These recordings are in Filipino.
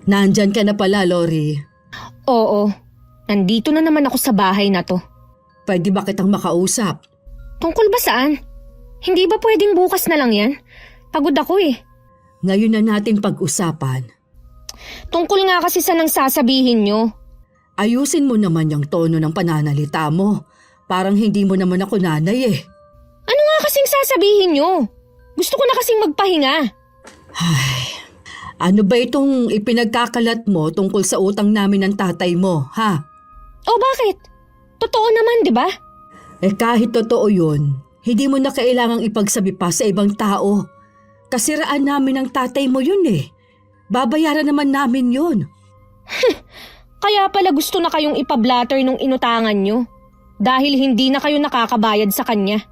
Nandyan ka na pala, Lori. Oo, nandito na naman ako sa bahay na to. Pwede ba kitang makausap? Tungkol ba saan? Hindi ba pwedeng bukas na lang yan? Pagod ako eh. Ngayon na natin pag-usapan. Tungkol nga kasi sa nang sasabihin nyo. Ayusin mo naman yung tono ng pananalita mo. Parang hindi mo naman ako nanay eh. Ano nga kasing sasabihin nyo? Gusto ko na kasing magpahinga. Ay, ano ba itong ipinagkakalat mo tungkol sa utang namin ng tatay mo, ha? O bakit? Totoo naman, di ba? Eh kahit totoo yun, hindi mo na kailangang ipagsabi pa sa ibang tao. Kasiraan namin ng tatay mo yun eh. Babayaran naman namin yun. Kaya pala gusto na kayong ipablatter nung inutangan nyo. Dahil hindi na kayo nakakabayad sa kanya.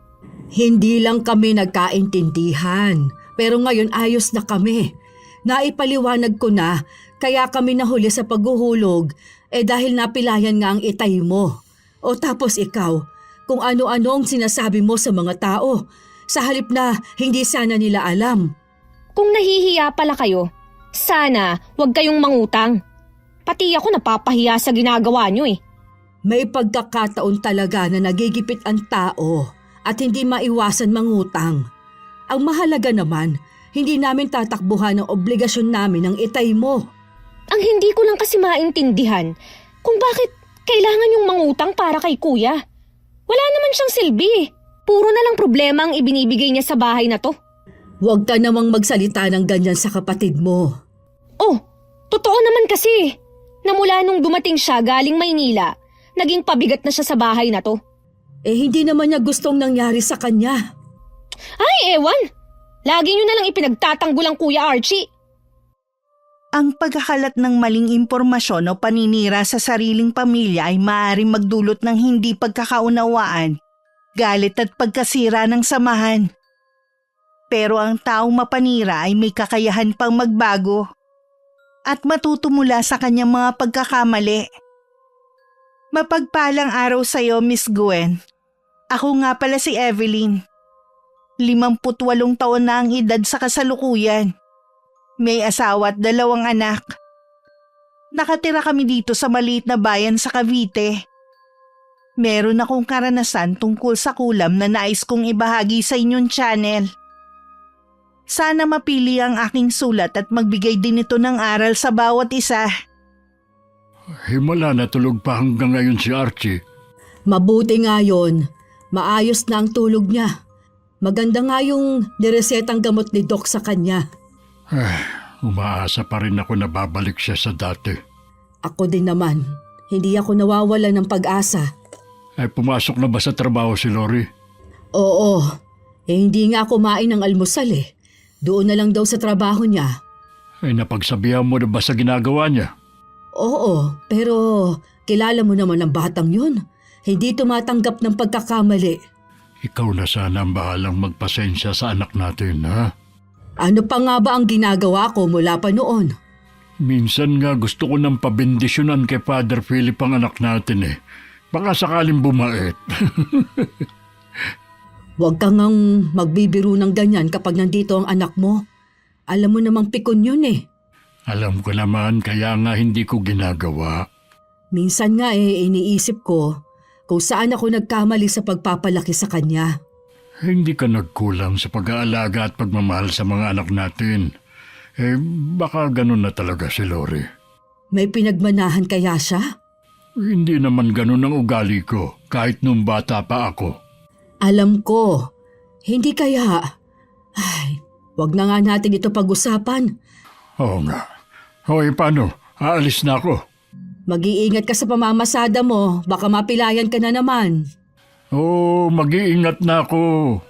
Hindi lang kami nagkaintindihan. Pero ngayon ayos na kami. Naipaliwanag ko na kaya kami nahuli sa paghuhulog dahil napilayan nga ang itay mo. O tapos ikaw, kung ano-ano ang sinasabi mo sa mga tao. Sa halip na hindi sana nila alam. Kung nahihiya pala kayo, sana wag kayong mangutang. Pati ako napapahiya sa ginagawa nyo eh. May pagkakataon talaga na nagigipit ang tao at hindi maiwasan mangutang. Ang mahalaga naman, hindi namin tatakbuhan ang obligasyon namin ng itay mo. Ang hindi ko lang kasi maintindihan kung bakit kailangan yung mangutang para kay kuya. Wala naman siyang silbi eh. Puro na lang problema ang ibinibigay niya sa bahay na to. Huwag ka namang magsalita ng ganyan sa kapatid mo. Oh, totoo naman kasi na mula nung dumating siya galing Maynila, naging pabigat na siya sa bahay na to. Eh hindi naman niya gustong nangyari sa kanya. Ay, ewan! Lagi niyo na lang ipinagtatanggol ang Kuya Archie. Ang pagkakalat ng maling impormasyon o paninira sa sariling pamilya ay maaaring magdulot ng hindi pagkakaunawaan, galit at pagkasira ng samahan. Pero ang taong mapanira ay may kakayahan pang magbago at matuto mula sa kanyang mga pagkakamali. Mapagpalang araw sa iyo, Miss Gwen. Ako nga pala si Evelyn. 58 taon na ang edad sa kasalukuyan. May asawa at 2 anak. Nakatira kami dito sa maliit na bayan sa Cavite. Meron akong karanasan tungkol sa kulam na nais kong ibahagi sa inyong channel. Sana mapili ang aking sulat at magbigay din ito ng aral sa bawat isa. Himala na tulog pa hanggang ngayon si Archie. Mabuti nga yun. Maayos na ang tulog niya. Maganda nga yung niresetang gamot ni Doc sa kanya. Umaasa pa rin ako na babalik siya sa dati. Ako din naman. Hindi ako nawawala ng pag-asa. Ay pumasok na ba sa trabaho si Lori? Oo. Hindi nga kumain ng almusal eh. Doon na lang daw sa trabaho niya. Ay napagsabihan mo na ba sa ginagawa niya? Oo, pero kilala mo naman ang batang yun. Hindi tumatanggap ng pagkakamali. Ikaw na sana ang bahalang magpasensya sa anak natin, ha? Ano pa nga ba ang ginagawa ko mula pa noon? Minsan nga gusto ko nang pabendisyonan kay Father Philip ang anak natin eh. Baka sakaling bumait. Huwag kang ngang magbibiro ng ganyan kapag nandito ang anak mo. Alam mo namang pikon yun eh. Alam ko naman kaya nga hindi ko ginagawa. Minsan nga iniisip ko kung saan ako nagkamali sa pagpapalaki sa kanya. Hindi ka nagkulang sa pag-aalaga at pagmamahal sa mga anak natin. Baka ganun na talaga si Lori. May pinagmanahan kaya siya? Hindi naman ganun ang ugali ko kahit nung bata pa ako. Alam ko. Hindi kaya. Ay, wag na nga natin ito pag-usapan. Oo nga. Hoy, paano? Aalis na ako. Mag-iingat ka sa pamamasada mo. Baka mapilayan ka na naman. Oo, mag-iingat na ako.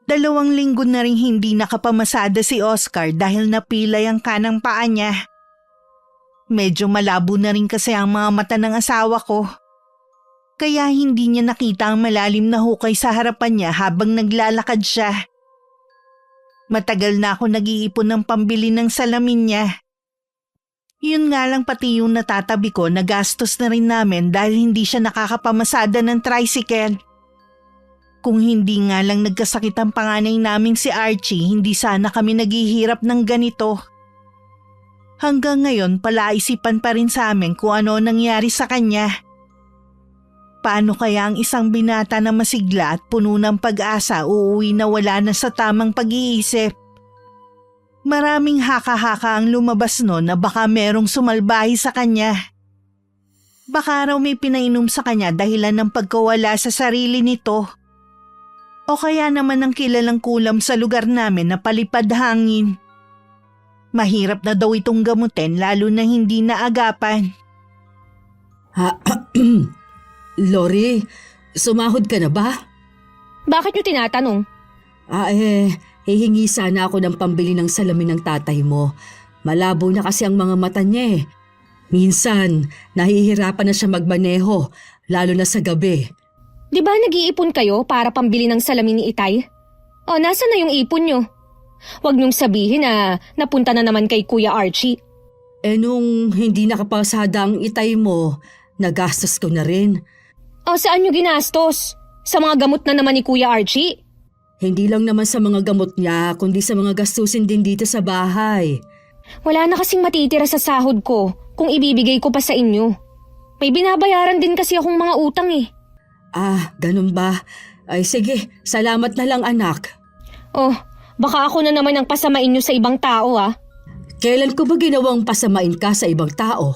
2 linggo na rin hindi nakapamasada si Oscar dahil napilay ang kanang paa niya. Medyo malabo na rin kasi ang mga mata ng asawa ko. Kaya hindi niya nakita ang malalim na hukay sa harapan niya habang naglalakad siya. Matagal na ako nag-iipon ng pambili ng salamin niya. Yun nga lang pati yung natatabi ko nagastos na rin namin dahil hindi siya nakakapamasada ng tricycle. Kung hindi nga lang nagkasakit ang panganay naming si Archie, hindi sana kami naghihirap ng ganito. Hanggang ngayon palaisipan pa rin sa amin kung ano nangyari sa kanya. Paano kaya ang isang binata na masigla at puno ng pag-asa uuwi na wala na sa tamang pag-iisip? Maraming haka-haka ang lumabas noon na baka merong sumalbahi sa kanya. Baka raw may pinainom sa kanya dahilan ng pagkawala sa sarili nito. O kaya naman ang kilalang kulam sa lugar namin na palipad hangin. Mahirap na daw itong gamutin lalo na hindi naagapan. Lori, sumahod ka na ba? Bakit niyo tinatanong? Hihingi sana ako ng pambili ng salamin ng tatay mo. Malabo na kasi ang mga mata niya eh. Minsan, nahihirapan na siya magmaneho, lalo na sa gabi. Di ba nag-iipon kayo para pambili ng salamin ni Itay? O, nasa na yung ipon nyo? Huwag niyong sabihin na napunta na naman kay Kuya Archie. Nung hindi nakapasada ang Itay mo, nagastos ko na rin. O, saan nyo ginastos? Sa mga gamot na naman ni Kuya Archie? Hindi lang naman sa mga gamot niya, kundi sa mga gastusin din dito sa bahay. Wala na kasing matitira sa sahod ko kung ibibigay ko pa sa inyo. May binabayaran din kasi akong mga utang eh. Ganun ba? Ay sige, salamat na lang anak. Oh, baka ako na naman ang pasamain nyo sa ibang tao ah. Kailan ko ba ginawang pasamain ka sa ibang tao?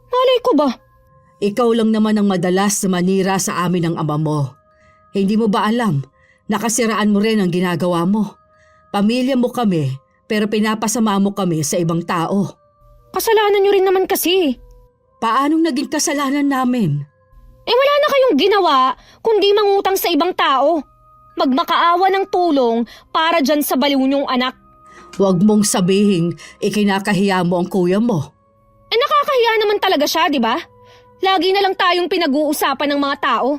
Malay ko ba? Ikaw lang naman ang madalas na manira sa amin ng ama mo. Hindi mo ba alam, nakasiraan mo rin ang ginagawa mo. Pamilya mo kami, pero pinapasama mo kami sa ibang tao. Kasalanan nyo rin naman kasi. Paanong naging kasalanan namin? Wala na kayong ginawa kundi mangutang sa ibang tao. Magmakaawa ng tulong para dyan sa baliw nyong anak. Huwag mong sabihing ikinakahiya mo ang kuya mo. Nakakahiya naman talaga siya, di ba? Lagi na lang tayong pinag-uusapan ng mga tao.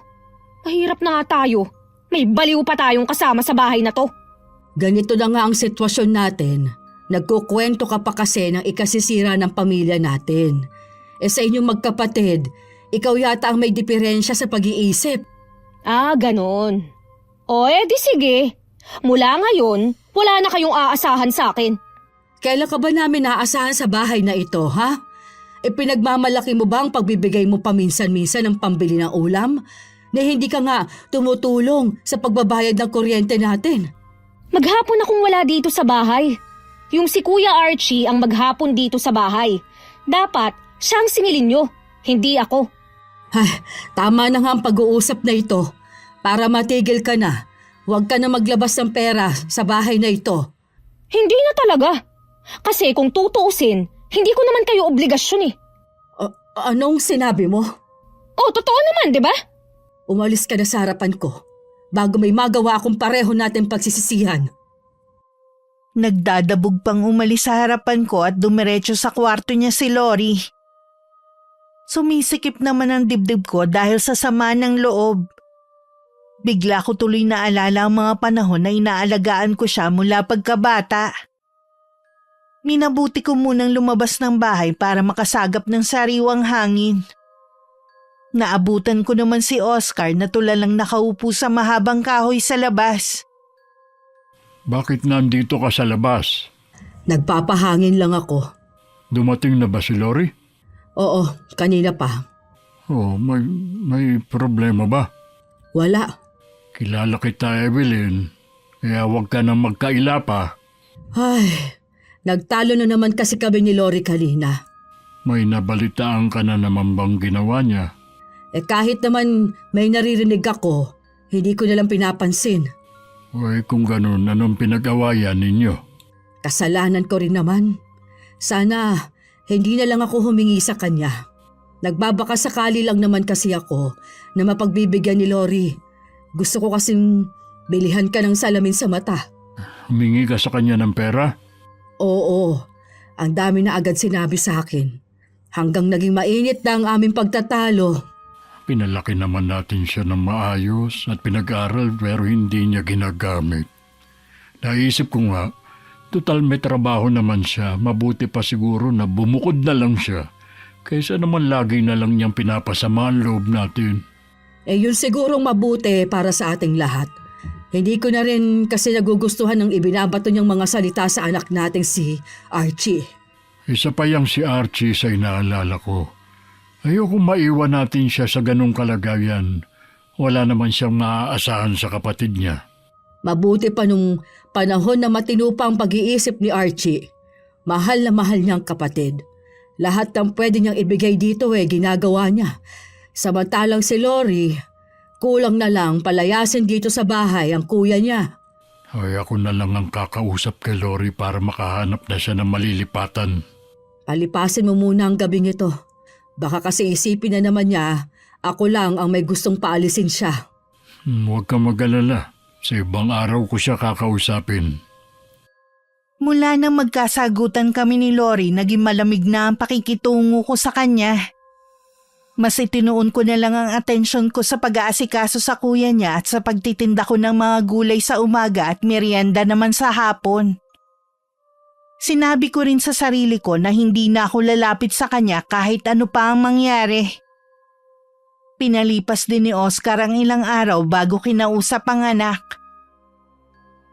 Mahirap na nga tayo. May baliw pa tayong kasama sa bahay na to. Ganito na nga ang sitwasyon natin. Nagkukwento ka pa kasi ng ikasisira ng pamilya natin. Sa inyong magkapatid, ikaw yata ang may diferensya sa pag-iisip. Ganon. O di sige. Mula ngayon, wala na kayong aasahan sa akin. Kailan ka ba namin naaasahan sa bahay na ito, ha? Pinagmamalaki mo ba ang pagbibigay mo paminsan-minsan ng pambili ng ulam? Na hindi ka nga tumutulong sa pagbabayad ng kuryente natin. Maghapon akong wala dito sa bahay. Yung si Kuya Archie ang maghapon dito sa bahay. Dapat siyang singilin nyo, hindi ako. Tama na nga ang pag-uusap na ito. Para matigil ka na, huwag ka na maglabas ng pera sa bahay na ito. Hindi na talaga. Kasi kung tutuusin, hindi ko naman kayo obligasyon eh. Anong sinabi mo? Totoo naman, di ba? Umalis ka na sa harapan ko bago may magawa akong pareho natin pagsisisihan. Nagdadabog pang umalis sa harapan ko at dumiretso sa kwarto niya si Lori. Sumisikip naman ang dibdib ko dahil sa sama ng loob. Bigla ko tuloy naalala ang mga panahon na inaalagaan ko siya mula pagkabata. Minabuti ko munang lumabas ng bahay para makasagap ng sariwang hangin. Naabutan ko naman si Oscar na tulalang nakaupo sa mahabang kahoy sa labas. Bakit nandito ka sa labas? Nagpapahangin lang ako. Dumating na ba si Lori? Oo, kanina pa. May problema ba? Wala. Kilala kita, Evelyn. Kaya huwag ka na magkaila pa. Nagtalo na naman kasi kami ni Lori kanina. May nabalitaan ka na naman bang ginawa niya? Kahit naman may naririnig ako, hindi ko nalang pinapansin. Kung ganun, anong pinag-awayan ninyo? Kasalanan ko rin naman. Sana hindi na lang ako humingi sa kanya. Nagbabaka sakali lang naman kasi ako na mapagbibigyan ni Lori. Gusto ko kasing bilihan ka ng salamin sa mata. Humingi ka sa kanya ng pera? Oo, ang dami na agad sinabi sa akin. Hanggang naging mainit na ang aming pagtatalo. Pinalaki naman natin siya ng maayos at pinag-aral pero hindi niya ginagamit. Naisip ko nga, total may trabaho naman siya, mabuti pa siguro na bumukod na lang siya. Kaysa naman lagi na lang niyang pinapasama ang loob natin. Yun sigurong mabuti para sa ating lahat. Hindi ko na rin kasi nagugustuhan ng ibinabato niyang mga salita sa anak nating si Archie. Isa pa yang si Archie sa inaalala ko. Ayokong maiwan natin siya sa ganong kalagayan. Wala naman siyang maaasahan sa kapatid niya. Mabuti pa nung panahon na matino pa ang pag-iisip ni Archie. Mahal na mahal niyang kapatid. Lahat ng pwede niyang ibigay dito ginagawa niya. Samantalang si Lori, kulang na lang palayasin dito sa bahay ang kuya niya. Ay ako na lang ang kakausap kay Lori para makahanap na siya ng malilipatan. Palipasin mo muna ang gabing ito. Baka kasi isipin na naman niya, ako lang ang may gustong paalisin siya. Huwag ka mag-alala. Sa ibang araw ko siya kakausapin. Mula nang magkasagutan kami ni Lori, naging malamig na ang pakikitungo ko sa kanya. Mas itinuon ko na lang ang atensyon ko sa pag-aasikaso sa kuya niya at sa pagtitinda ko ng mga gulay sa umaga at merienda naman sa hapon. Sinabi ko rin sa sarili ko na hindi na ako lalapit sa kanya kahit ano pa ang mangyari. Pinalipas din ni Oscar ang ilang araw bago kinausap ang anak.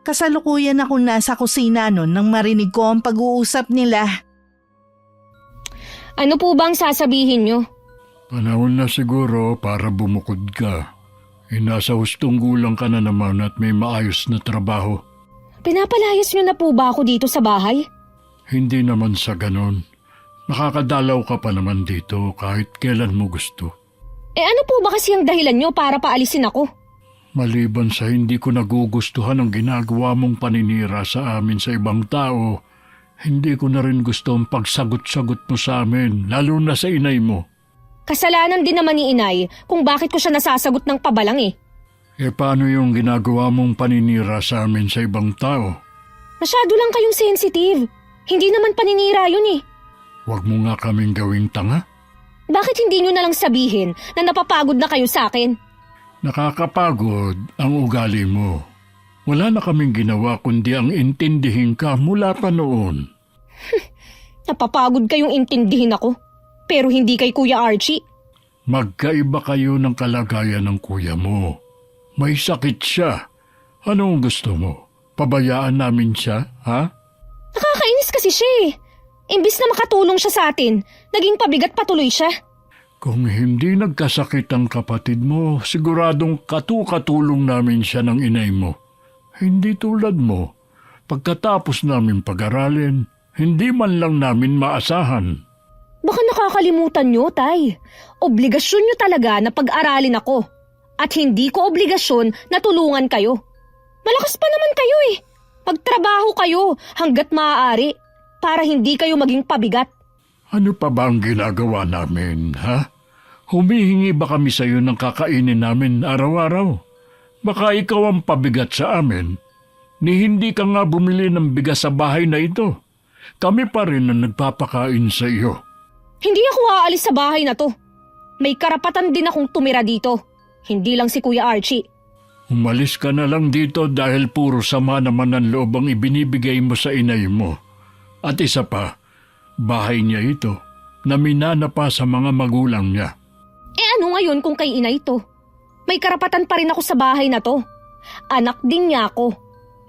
Kasalukuyan ako nasa kusina noon nang marinig ko ang pag-uusap nila. Ano po bang sasabihin nyo? Panahon na siguro para bumukod ka. Nasa hustong gulang ka na naman at may maayos na trabaho. Pinapalayas nyo na po ba ako dito sa bahay? Hindi naman sa ganon. Nakakadalaw ka pa naman dito kahit kailan mo gusto. Ano po ba kasi ang dahilan nyo para paalisin ako? Maliban sa hindi ko nagugustuhan ang ginagawa mong paninira sa amin sa ibang tao, hindi ko na rin gusto ang pagsagot-sagot mo sa amin, lalo na sa inay mo. Kasalanan din naman ni inay kung bakit ko siya nasasagot ng pabalang eh. Paano yung ginagawa mong paninira sa amin sa ibang tao? Masyado lang kayong sensitive. Hindi naman paninira yun eh. Huwag mo nga kaming gawing tanga. Bakit hindi nyo na lang sabihin na napapagod na kayo sa akin? Nakakapagod ang ugali mo. Wala na kaming ginawa kundi ang intindihin ka mula pa noon. Napapagod kayong intindihin ako, pero hindi kay Kuya Archie. Magkaiba kayo ng kalagayan ng kuya mo. May sakit siya. Anong gusto mo? Pabayaan namin siya, ha? Nakakainis kasi siya eh. Imbis na makatulong siya sa atin, naging pabigat patuloy siya. Kung hindi nagkasakit ang kapatid mo, siguradong katulong namin siya ng inay mo. Hindi tulad mo. Pagkatapos namin pag-aralin, hindi man lang namin maasahan. Baka nakakalimutan nyo, Tay. Obligasyon nyo talaga na pag-aralin ako. At hindi ko obligasyon na tulungan kayo. Malakas pa naman kayo eh. Magtrabaho kayo hanggat maaari para hindi kayo maging pabigat. Ano pa ba ang ginagawa namin, ha? Humihingi ba kami sa iyo ng kakainin namin araw-araw? Baka ikaw ang pabigat sa amin. Ni hindi ka nga bumili ng bigas sa bahay na ito. Kami pa rin ang nagpapakain sa iyo. Hindi ako aalis sa bahay na to. May karapatan din akong tumira dito. Hindi lang si Kuya Archie. Umalis ka na lang dito dahil puro sama naman ang loob ang ibinibigay mo sa inay mo. At isa pa, bahay niya ito, na minana pa sa mga magulang niya. Ano ngayon kung kay ina ito? May karapatan pa rin ako sa bahay na to. Anak din niya ako.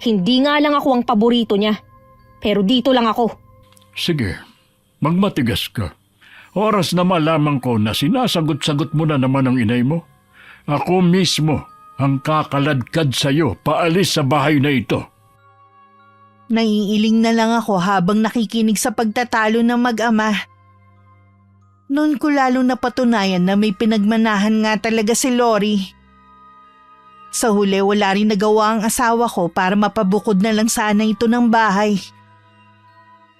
Hindi nga lang ako ang paborito niya. Pero dito lang ako. Sige, magmatigas ka. Oras na malaman ko na sinasagot-sagot mo na naman ang inay mo. Ako mismo ang kakaladkad sa iyo paalis sa bahay na ito. Naiiling na lang ako habang nakikinig sa pagtatalo ng mag-ama. Noon ko lalong napatunayan na may pinagmanahan nga talaga si Lori. Sa huli wala rin nagawa ang asawa ko para mapabukod na lang sana ito ng bahay.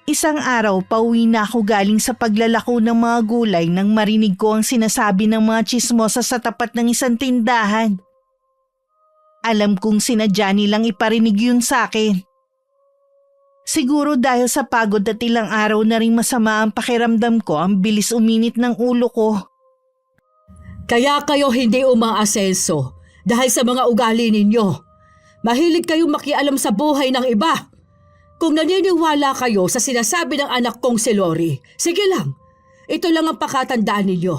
Isang araw pauwi na ako galing sa paglalako ng mga gulay nang marinig ko ang sinasabi ng mga tsismosa sa tapat ng isang tindahan. Alam kong sinadya nilang iparinig yun sa akin. Siguro dahil sa pagod at ilang araw na rin masama ang pakiramdam ko, ang bilis uminit ng ulo ko. Kaya kayo hindi umaasenso dahil sa mga ugali ninyo. Mahilig kayong makialam sa buhay ng iba. Kung naniniwala kayo sa sinasabi ng anak kong si Lori, sige lang. Ito lang ang pakatandaan ninyo.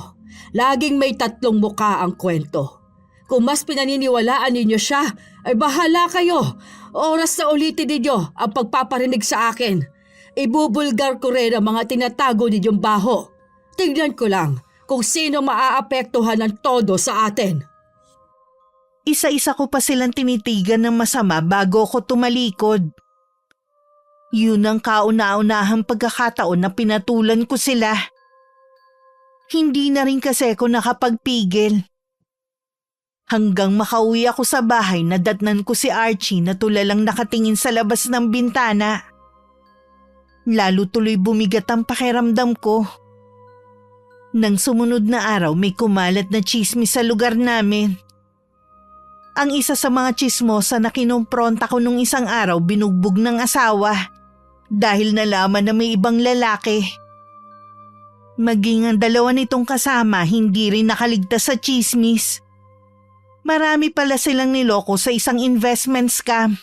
Laging may tatlong muka ang kwento. Kung mas pinaniniwalaan ninyo siya, ay bahala kayo. Oras na ulitin ninyo ang pagpaparinig sa akin. ibubulgar ko rin ang mga tinatago ninyong baho. Tingnan ko lang kung sino maaapektuhan ng todo sa atin. Isa-isa ko pa silang tinitigan ng masama bago ko tumalikod. Yun ang kauna-unahang pagkakataon na pinatulan ko sila. Hindi na rin kasi ako nakapagpigil. Hanggang makauwi ako sa bahay, nadatnan ko si Archie na tulalang nakatingin sa labas ng bintana. Lalo tuloy bumigat ang pakiramdam ko. Nang sumunod na araw, may kumalat na tsismis sa lugar namin. Ang isa sa mga tsismosa na kinumpronta ko nung isang araw binugbog ng asawa dahil nalaman na may ibang lalaki. Maging ang dalawa nitong kasama hindi rin nakaligtas sa tsismis. Marami pala silang niloko sa isang investment scam.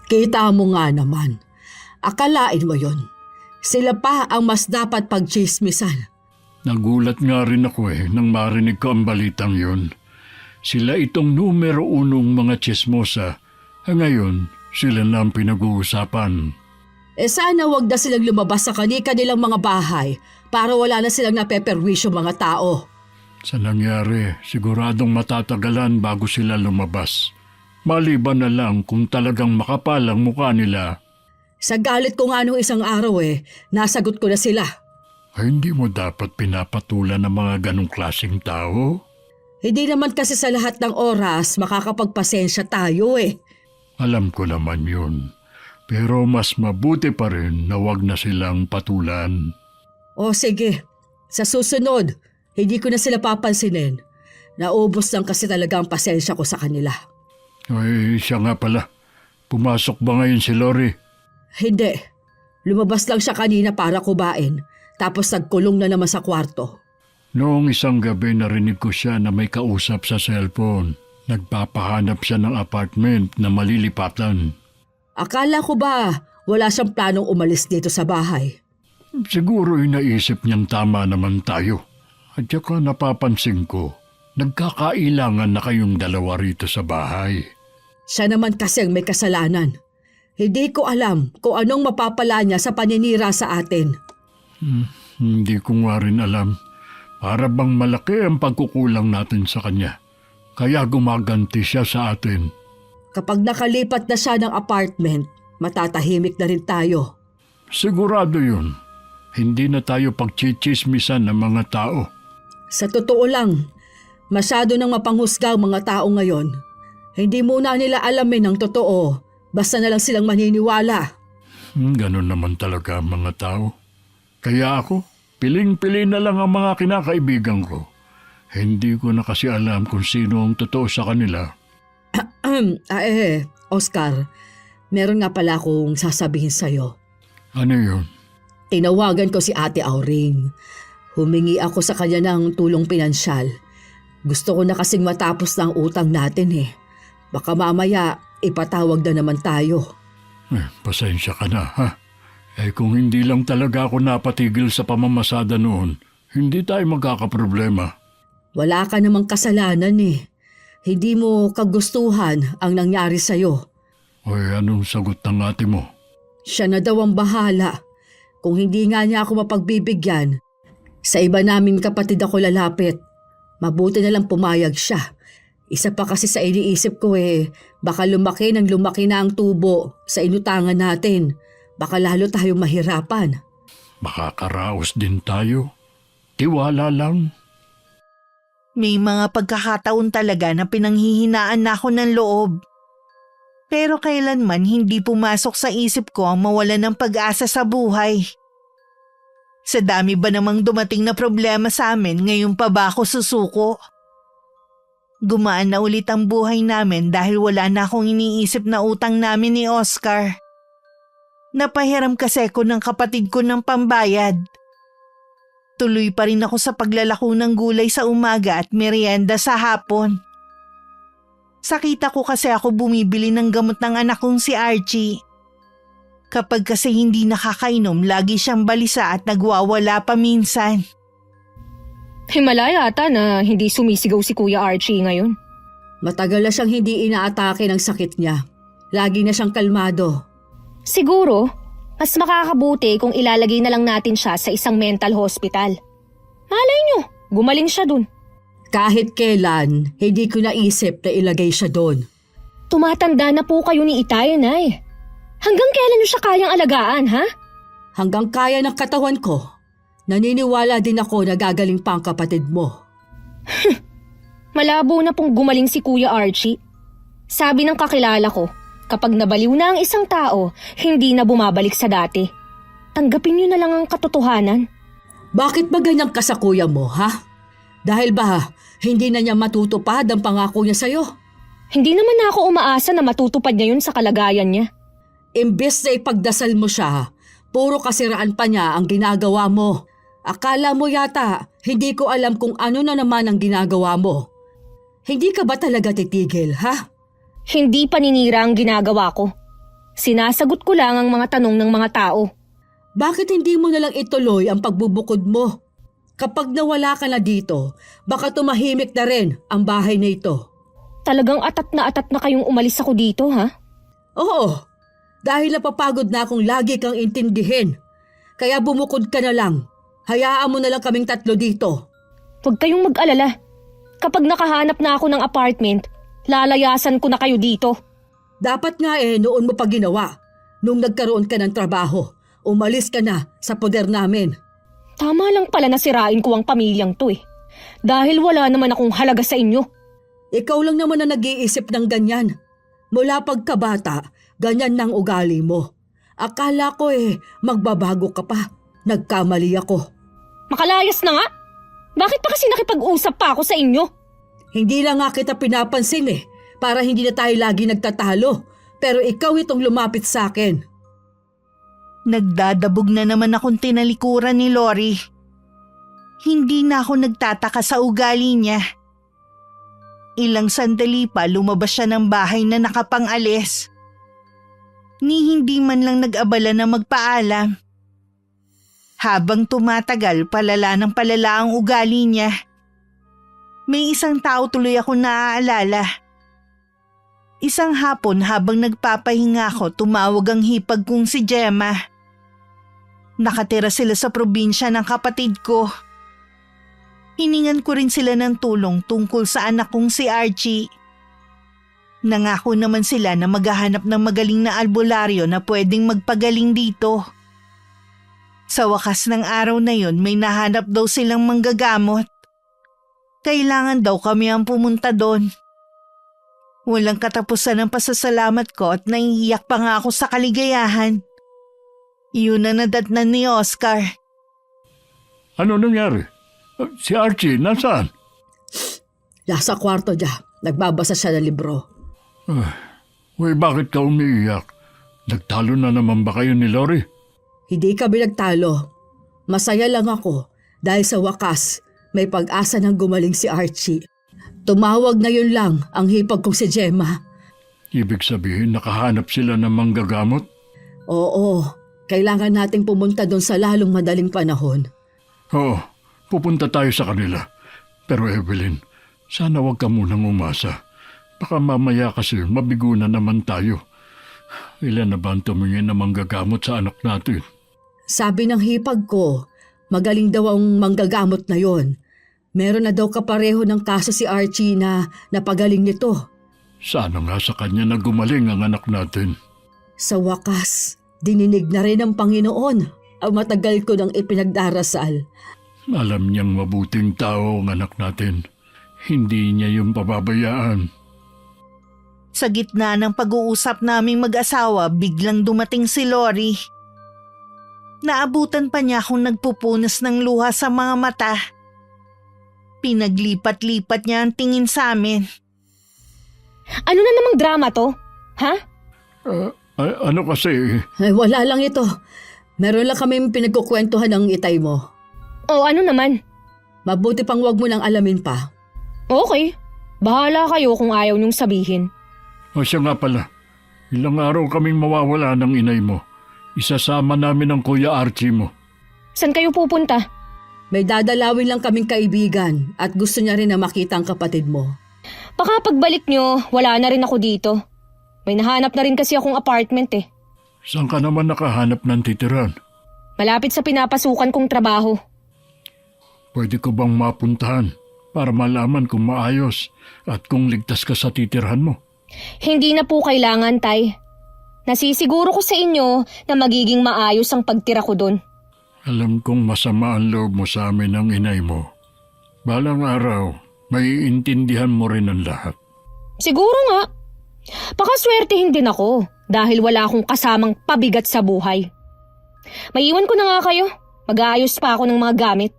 Kita mo nga naman. Akalain mo yun. Sila pa ang mas dapat pagchismisan. Nagulat nga rin ako nang marinig ko ang balitang yun. Sila itong numero unong mga tsismosa. Ngayon, sila na ang pinag-uusapan. Sana wag na silang lumabas sa kanilang mga bahay para wala na silang napeperwisyo mga tao. Sa nangyari, siguradong matatagalan bago sila lumabas. Maliban na lang kung talagang makapalang mukha nila. Sa galit ko nga nung isang araw nasagot ko na sila. Ay, hindi mo dapat pinapatulan ng mga ganong klaseng tao? Hindi naman kasi sa lahat ng oras makakapagpasensya tayo Alam ko naman yun. Pero mas mabuti pa rin na wag na silang patulan. O sige, sa susunod, hindi ko na sila papansinin. Naubos lang kasi talaga ang pasensya ko sa kanila. Ay, siya nga pala. Pumasok ba ngayon si Lori? Hindi. Lumabas lang siya kanina para kumain. Tapos nagkulong na naman sa kwarto. Noong isang gabi narinig ko siya na may kausap sa cellphone. Nagpapahanap siya ng apartment na malilipatan. Akala ko ba wala siyang planong umalis dito sa bahay? Siguro naisip niyang tama naman tayo. At saka napapansin ko, nagkakailangan na kayong dalawa rito sa bahay. Siya naman kasi ang may kasalanan. Hindi ko alam kung anong mapapala niya sa paninira sa atin. Hindi ko nga rin alam. Para bang malaki ang pagkukulang natin sa kanya. Kaya gumaganti siya sa atin. Kapag nakalipat na siya ng apartment, matatahimik na rin tayo. Sigurado yun. Hindi na tayo pagchichismisan ng mga tao. Sa totoo lang, masyado nang mapanghusga ang mga tao ngayon. Hindi muna nila alamin ang totoo, basta na lang silang maniniwala. Ganon naman talaga ang mga tao. Kaya ako, piling-pili na lang ang mga kinakaibigan ko. Hindi ko na kasi alam kung sino ang totoo sa kanila. Oscar, meron nga pala akong sasabihin sa'yo. Ano yun? Tinawagan ko si Ate Auring. Humingi ako sa kanya ng tulong pinansyal. Gusto ko na kasing matapos na ang utang natin Baka mamaya ipatawag na naman tayo. Pasensya ka na, ha? Kung hindi lang talaga ako napatigil sa pamamasada noon, hindi tayo magkakaproblema. Wala ka namang kasalanan Hindi mo kagustuhan ang nangyari sa'yo. Anong sagot ng ate mo? Siya na daw ang bahala. Kung hindi nga niya ako mapagbibigyan, sa iba naming kapatid ako lalapit. Mabuti na lang pumayag siya. Isa pa kasi sa iniisip ko baka lumaki na ang tubo sa inutangan natin. Baka lalo tayong mahirapan. Makakaraos din tayo. Tiwala lang. May mga pagkakataon talaga na pinanghihinaan na ako ng loob. Pero kailanman hindi pumasok sa isip ko ang mawalan ng pag-asa sa buhay. Sa dami ba namang dumating na problema sa amin, ngayon pa ba ako susuko? Gumaan na ulit ang buhay namin dahil wala na akong iniisip na utang namin ni Oscar. Napahiram kasi ko ng kapatid ko ng pambayad. Tuloy pa rin ako sa paglalako ng gulay sa umaga at merienda sa hapon. Sakita ko kasi ako bumibili ng gamot ng anak kong si Archie. Kapag kasi hindi nakakainom, lagi siyang balisa at nagwawala pa minsan. Himala yata na hindi sumisigaw si Kuya Archie ngayon. Matagal na siyang hindi inaatake ng sakit niya. Lagi na siyang kalmado. Siguro, Mas makakabuti kung ilalagay na lang natin siya sa isang mental hospital. Malay nyo, gumaling siya dun. Kahit kailan, hindi ko naisip na ilagay siya doon. Tumatanda na po kayo ni Itay, Nay. Hanggang kailan nyo siya kayang alagaan, ha? Hanggang kaya ng katawan ko, naniniwala din ako na gagaling pa ang kapatid mo. Malabo na pong gumaling si Kuya Archie. Sabi ng kakilala ko, kapag nabaliw na ang isang tao, hindi na bumabalik sa dati. Tanggapin nyo na lang ang katotohanan. Bakit ba ganyan ka sa kuya mo, ha? Dahil ba hindi na niya matutupad ang pangako niya sa'yo? Hindi naman na ako umaasa na matutupad niya yun sa kalagayan niya. Imbes na ipagdasal mo siya, puro kasiraan pa niya ang ginagawa mo. Akala mo yata, hindi ko alam kung ano na naman ang ginagawa mo. Hindi ka ba talaga titigil, ha? Hindi paninira ang ginagawa ko. Sinasagot ko lang ang mga tanong ng mga tao. Bakit hindi mo nalang ituloy ang pagbubukod mo? Kapag nawala ka na dito, baka tumahimik na rin ang bahay na ito. Talagang atat na kayong umalis ako dito, ha? Oo, dahil napapagod na akong lagi kang intindihin. Kaya bumukod ka na lang. Hayaan mo na lang kaming tatlo dito. Huwag kayong mag-alala. Kapag nakahanap na ako ng apartment, lalayasan ko na kayo dito. Dapat nga noon mo pa ginawa. Nung nagkaroon ka ng trabaho, umalis ka na sa poder namin. Tama lang pala na sirain ko ang pamilyang to eh. Dahil wala naman akong halaga sa inyo. Ikaw lang naman na nag-iisip ng ganyan. Mula pagkabata, ganyan ng ugali mo. Akala ko magbabago ka pa. Nagkamali ako. Makalayas na nga! Bakit pa kasi nakipag-usap pa ako sa inyo? Hindi lang nga kita pinapansin para hindi na tayo lagi nagtatalo. Pero ikaw itong lumapit sa akin. Nagdadabog na naman akong tinalikuran ni Lori. Hindi na ako nagtataka sa ugali niya. Ilang sandali pa lumabas siya ng bahay na nakapangalis. Ni hindi man lang nag-abala na magpaalam. Habang tumatagal, palala ng palala ang ugali niya. May isang tao tuloy ako naaalala. Isang hapon habang nagpapahinga ako, tumawag ang hipag kong si Gemma. Nakatira sila sa probinsya ng kapatid ko. Hiningan ko rin sila ng tulong tungkol sa anak kong si Archie. Nangako naman sila na maghahanap ng magaling na albularyo na pwedeng magpagaling dito. Sa wakas ng araw na yon, may nahanap daw silang manggagamot. Kailangan daw kami ang pumunta doon. Walang katapusan ng pasasalamat ko at naiiyak pa nga ako sa kaligayahan. Iyon na nadatnan ni Oscar. Ano nangyari? Si Archie, nasaan? Nasa kwarto niya. Nagbabasa siya ng libro. Uy, bakit ka umiiyak? Nagtalo na naman ba kayo ni Lori? Hindi kami nagtalo. Masaya lang ako dahil sa wakas may pag-asa ng gumaling si Archie. Tumawag na yun lang ang hipag kong si Gemma. Ibig sabihin, nakahanap sila ng manggagamot? Oo, kailangan nating pumunta doon sa lalong madaling panahon. Oo, pupunta tayo sa kanila. Pero Evelyn, sana wag ka munang umasa. Baka mamaya kasi mabigo na naman tayo. Ilan na ba ang tumingin na manggagamot sa anak natin? Sabi ng hipag ko, magaling daw ang manggagamot na yon. Meron na daw kapareho ng kaso si Archie na napagaling nito. Sana nga sa kanya na gumaling ang anak natin. Sa wakas, dininig na rin ng Panginoon ang matagal ko nang ipinagdarasal. Alam niyang mabuting tao ang anak natin. Hindi niya yung pababayaan. Sa gitna ng pag-uusap naming mag-asawa, biglang dumating si Lori. Naabutan pa niya akong nagpupunas ng luha sa mga mata. Pinaglipat-lipat niya ang tingin sa amin. Ano na namang drama to? Ha? Ano kasi? Wala lang ito. Meron lang kami pinagkukwentuhan ng itay mo. O ano naman? Mabuti pang wag mo nang alamin pa. Okay. Bahala kayo kung ayaw niyong sabihin. O siya nga pala, ilang araw kaming mawawala ng inay mo. Isasama namin ang Kuya Archie mo. Saan kayo pupunta? May dadalawin lang kaming kaibigan at gusto niya rin na makita ang kapatid mo. Baka pagbalik niyo, wala na rin ako dito. May nahanap na rin kasi akong apartment eh. Saan ka naman nakahanap ng titiran? Malapit sa pinapasukan kong trabaho. Pwede ko bang mapuntahan para malaman kung maayos at kung ligtas ka sa titirhan mo? Hindi na po kailangan, Tay. Nasisiguro ko sa inyo na magiging maayos ang pagtira ko doon. Alam kong masama ang loob mo sa amin ng inay mo. Balang araw, maiintindihan mo rin ang lahat. Siguro nga. Baka swertihin din ako dahil wala akong kasamang pabigat sa buhay. Maiwan ko na nga kayo. Mag-aayos pa ako ng mga gamit.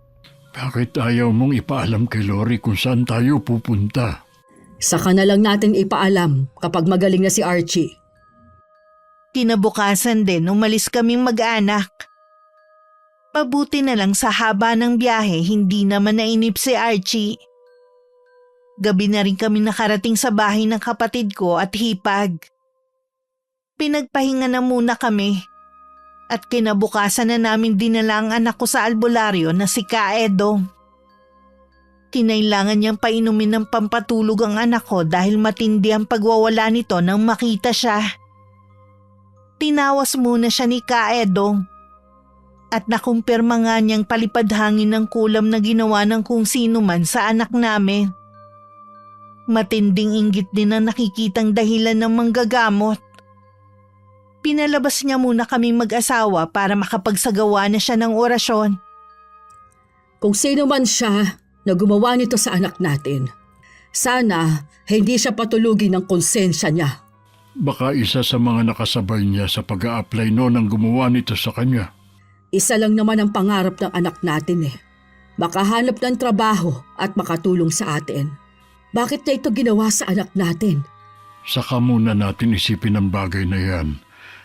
Bakit ayaw mong ipaalam kay Lori kung saan tayo pupunta? Saka na lang natin ipaalam kapag magaling na si Archie. Kinabukasan din umalis kaming mag-anak. Mabuti na lang sa haba ng biyahe hindi naman nainip si Archie. Gabi na rin kami nakarating sa bahay ng kapatid ko at hipag. Pinagpahinga na muna kami at kinabukasan na namin dinala ang anak ko sa albularyo na si Kaedong. Kinailangan niyang painumin ng pampatulog ang anak ko dahil matindi ang pagwawala nito nang makita siya. Tinawas muna siya ni Kaedong at nakumpirma nga niyang palipadhangin ng kulam na ginawa ng kung sino man sa anak namin. Matinding inggit din ang nakikitang dahilan ng manggagamot. Pinalabas niya muna kaming mag-asawa para makapagsagawa na siya ng orasyon. Kung sino man siya na gumawa nito sa anak natin, sana hindi siya patulugin ng konsensya niya. Baka isa sa mga nakasabay niya sa pag-a-apply noon ang gumawa nito sa kanya. Isa lang naman ang pangarap ng anak natin makahanap ng trabaho at makatulong sa atin. Bakit niya ito ginawa sa anak natin? Saka muna natin isipin ang bagay na yan.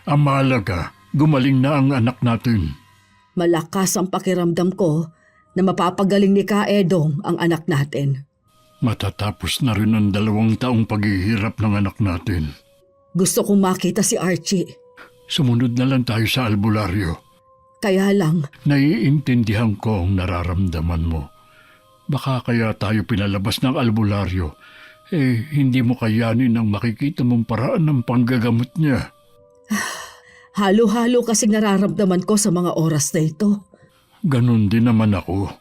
Ang mahalaga, gumaling na ang anak natin. Malakas ang pakiramdam ko na mapapagaling ni Kaedong ang anak natin. Matatapos na rin ang 2 taong paghihirap ng anak natin. Gusto kong makita si Archie. Sumunod na lang tayo sa albularyo. Kaya lang, Naiintindihan ko ang nararamdaman mo. Baka kaya tayo pinalabas ng albularyo, hindi mo kayanin ang makikita mong paraan ng panggagamot niya. halo-halo kasing nararamdaman ko sa mga oras na ito. Ganon din naman ako.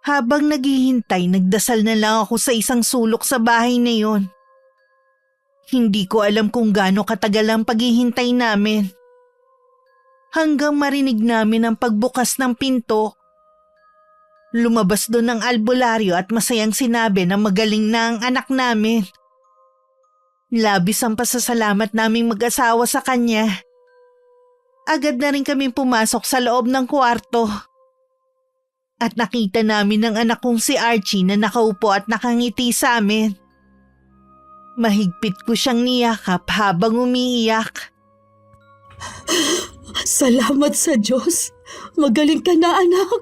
Habang naghihintay, nagdasal na lang ako sa isang sulok sa bahay na yon. Hindi ko alam kung gaano katagal ang paghihintay namin. Hanggang marinig namin ang pagbukas ng pinto. Lumabas doon ang albularyo at masayang sinabi na magaling na ang anak namin. Labis ang pasasalamat naming mag-asawa sa kanya. Agad na rin kaming pumasok sa loob ng kwarto. At nakita namin ang anak kong si Archie na nakaupo at nakangiti sa amin. Mahigpit ko siyang niyakap habang umiiyak. Salamat sa Diyos. Magaling ka na, anak.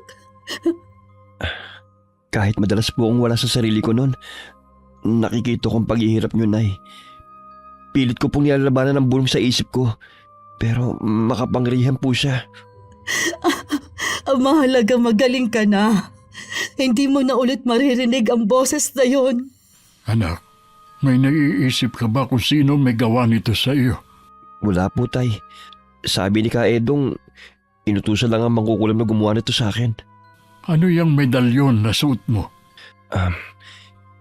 Kahit madalas po akong wala sa sarili ko noon, nakikita kong paghihirap niyo, Nay. Pilit ko pong nilalabanan ng bulong sa isip ko, pero makapangyarihan po siya. Ang mahalaga magaling ka na. Hindi mo na ulit maririnig ang boses na yon. Anak, may naiisip ka ba kung sino may gawa nito sa iyo? Wala po, Tay. Sabi ni Kaedong, inutusan lang ang mangkukulam na gumawa nito sa akin. Ano yung medalyon na suot mo?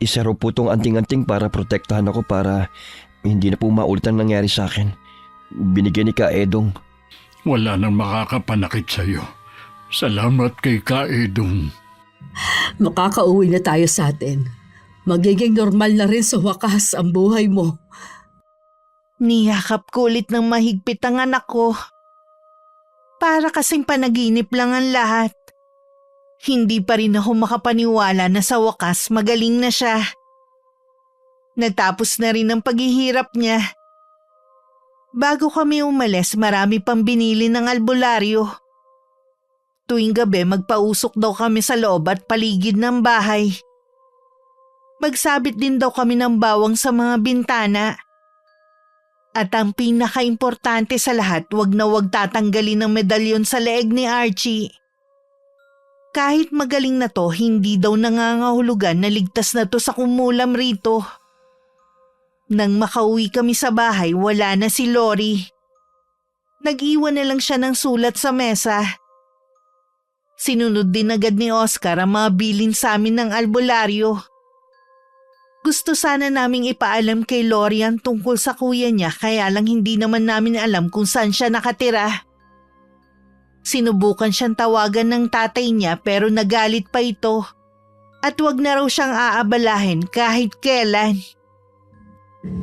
Isa raw po tong anting-anting para protektahan ako para hindi na po maulit ang nangyari sa akin. Binigyan ni Kaedong. Wala nang makakapanakit sa iyo. Salamat kay Kaedong. Makakauwi na tayo sa atin. Magiging normal na rin sa wakas ang buhay mo. Niyakap ko ulit ng mahigpit ang anak ko. Para kasing panaginip lang ang lahat. Hindi pa rin ako makapaniwala na sa wakas magaling na siya. Nagtapos na rin ang paghihirap niya. Bago kami umalis, marami pang binili ng albularyo. Tuwing gabi, magpausok daw kami sa loob at paligid ng bahay. Magsabit din daw kami ng bawang sa mga bintana. At ang pinaka-importante sa lahat, wag na wag tatanggalin ang medalyon sa leeg ni Archie. Kahit magaling na to, hindi daw nangangahulugan na ligtas na to sa kumulam rito. Nang makauwi kami sa bahay, wala na si Lori. Nag-iwan na lang siya ng sulat sa mesa. Sinunod din agad ni Oscar ang mga bilin sa amin ng albularyo. Gusto sana naming ipaalam kay Lorian tungkol sa kuya niya kaya lang hindi naman namin alam kung saan siya nakatira. Sinubukan siyang tawagan ng tatay niya pero nagalit pa ito. At wag na raw siyang aabalahin kahit kailan.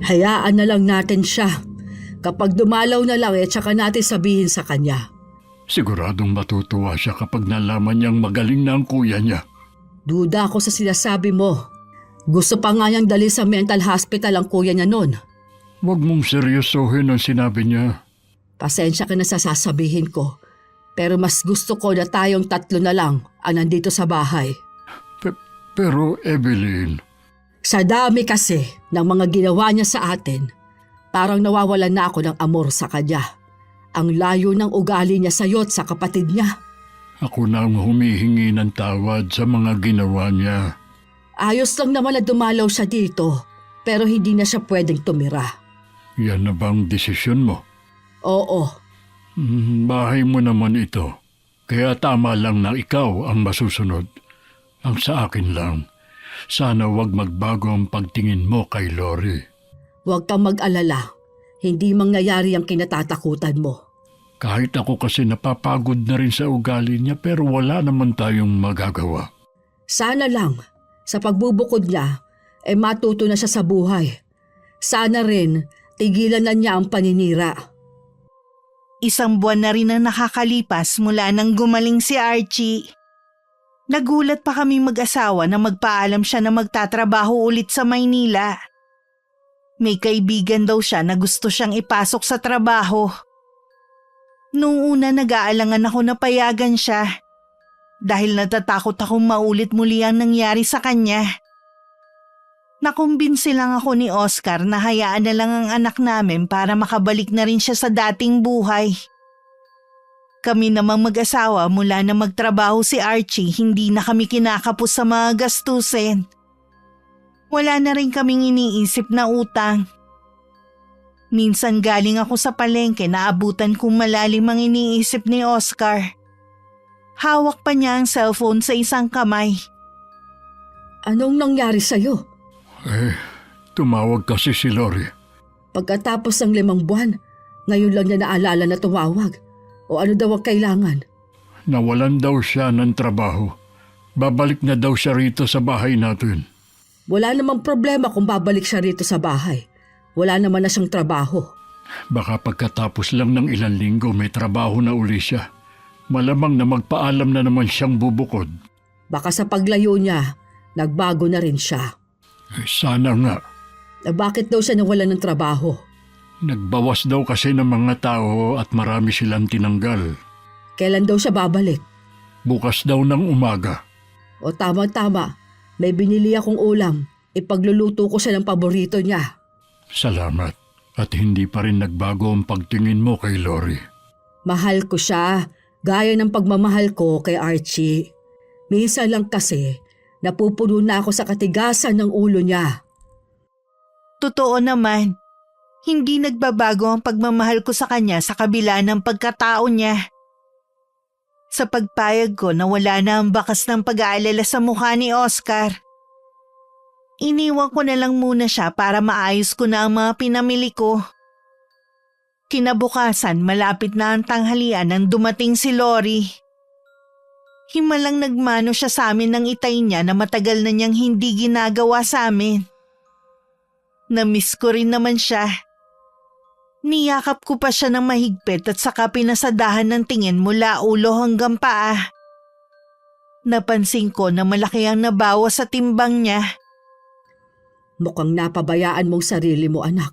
Hayaan na lang natin siya. Kapag dumalaw na lang tsaka natin sabihin sa kanya. Siguradong matutuwa siya kapag nalaman niyang magaling na ang kuya niya. Duda ako sa sinasabi mo. Gusto pa nga niyang dali sa mental hospital ang kuya niya noon. Huwag mong seryosohin ang sinabi niya. Pasensya ka na sa sasabihin ko. Pero mas gusto ko na tayong tatlo na lang ang nandito sa bahay. Pero Evelyn, Sa dami kasi ng mga ginawa niya sa atin, parang nawawalan na ako ng amor sa kanya. Ang layo ng ugali niya sa'yo at sa kapatid niya. ako na ang humihingi ng tawad sa mga ginawa niya. Ayos lang naman na dumalaw siya dito, pero hindi na siya pwedeng tumira. Yan na bang desisyon mo? Oo, Bahay mo naman ito. Kaya tama lang na ikaw ang masusunod. Ang sa akin lang, sana wag magbago ang pagtingin mo kay Lori. huwag kang mag-alala. Hindi mangyayari ang kinatatakutan mo. Kahit ako kasi napapagod na rin sa ugali niya pero wala naman tayong magagawa. Sana lang, sa pagbubukod niya, matuto na siya sa buhay. Sana rin, tigilan na niya ang paninira. 1 buwan na rin ang nakakalipas mula nang gumaling si Archie. Nagulat pa kami mag-asawa na magpaalam siya na magtatrabaho ulit sa Maynila. May kaibigan daw siya na gusto siyang ipasok sa trabaho. Noong una nag-aalangan ako na payagan siya dahil natatakot akong maulit muli ang nangyari sa kanya. Nakumbinsi lang ako ni Oscar na hayaan na lang ang anak namin para makabalik na rin siya sa dating buhay. Kami namang mag-asawa mula na magtrabaho si Archie, hindi na kami kinakapos sa mga gastusin. Wala na rin kaming iniisip na utang. Minsan galing ako sa palengke na abutan kong malalim ang iniisip ni Oscar. Hawak pa niya ang cellphone sa isang kamay. Anong nangyari sa'yo? Tumawag kasi si Lori. Pagkatapos ng 5 buwan, ngayon lang niya naalala na tumawag. O ano daw ang kailangan? Nawalan daw siya ng trabaho. Babalik na daw siya rito sa bahay natin. Wala namang problema kung babalik siya rito sa bahay. Wala naman na siyang trabaho. Baka pagkatapos lang ng ilang linggo may trabaho na uli siya. Malamang na magpaalam na naman siyang bubukod. Baka sa paglayo niya, nagbago na rin siya. Sana nga. Bakit daw siya nawalan ng trabaho? Nagbawas daw kasi ng mga tao at marami silang tinanggal. Kailan daw siya babalik? Bukas daw ng umaga. O tama-tama, may binili akong ulam. Ipagluluto ko siya ng paborito niya. Salamat. At hindi pa rin nagbago ang pagtingin mo kay Lori. Mahal ko siya, gaya ng pagmamahal ko kay Archie. Minsan lang kasi, napupuno na ako sa katigasan ng ulo niya. Totoo naman. Hindi nagbabago ang pagmamahal ko sa kanya sa kabila ng pagkatao niya. Sa pagpayag ko na wala na ang bakas ng pag-aalala sa mukha ni Oscar. Iniwan ko na lang muna siya para maayos ko na ang mga pinamili ko. Kinabukasan, malapit na ang tanghalian nang dumating si Lori. Himalang nagmano siya sa amin ng itay niya na matagal na niyang hindi ginagawa sa amin. Namiss ko rin naman siya. Niyakap ko pa siya ng mahigpit at saka pinasadahan ng tingin mula ulo hanggang paa. Napansin ko na malaki ang nabawas sa timbang niya. Mukhang napabayaan mong sarili mo, anak.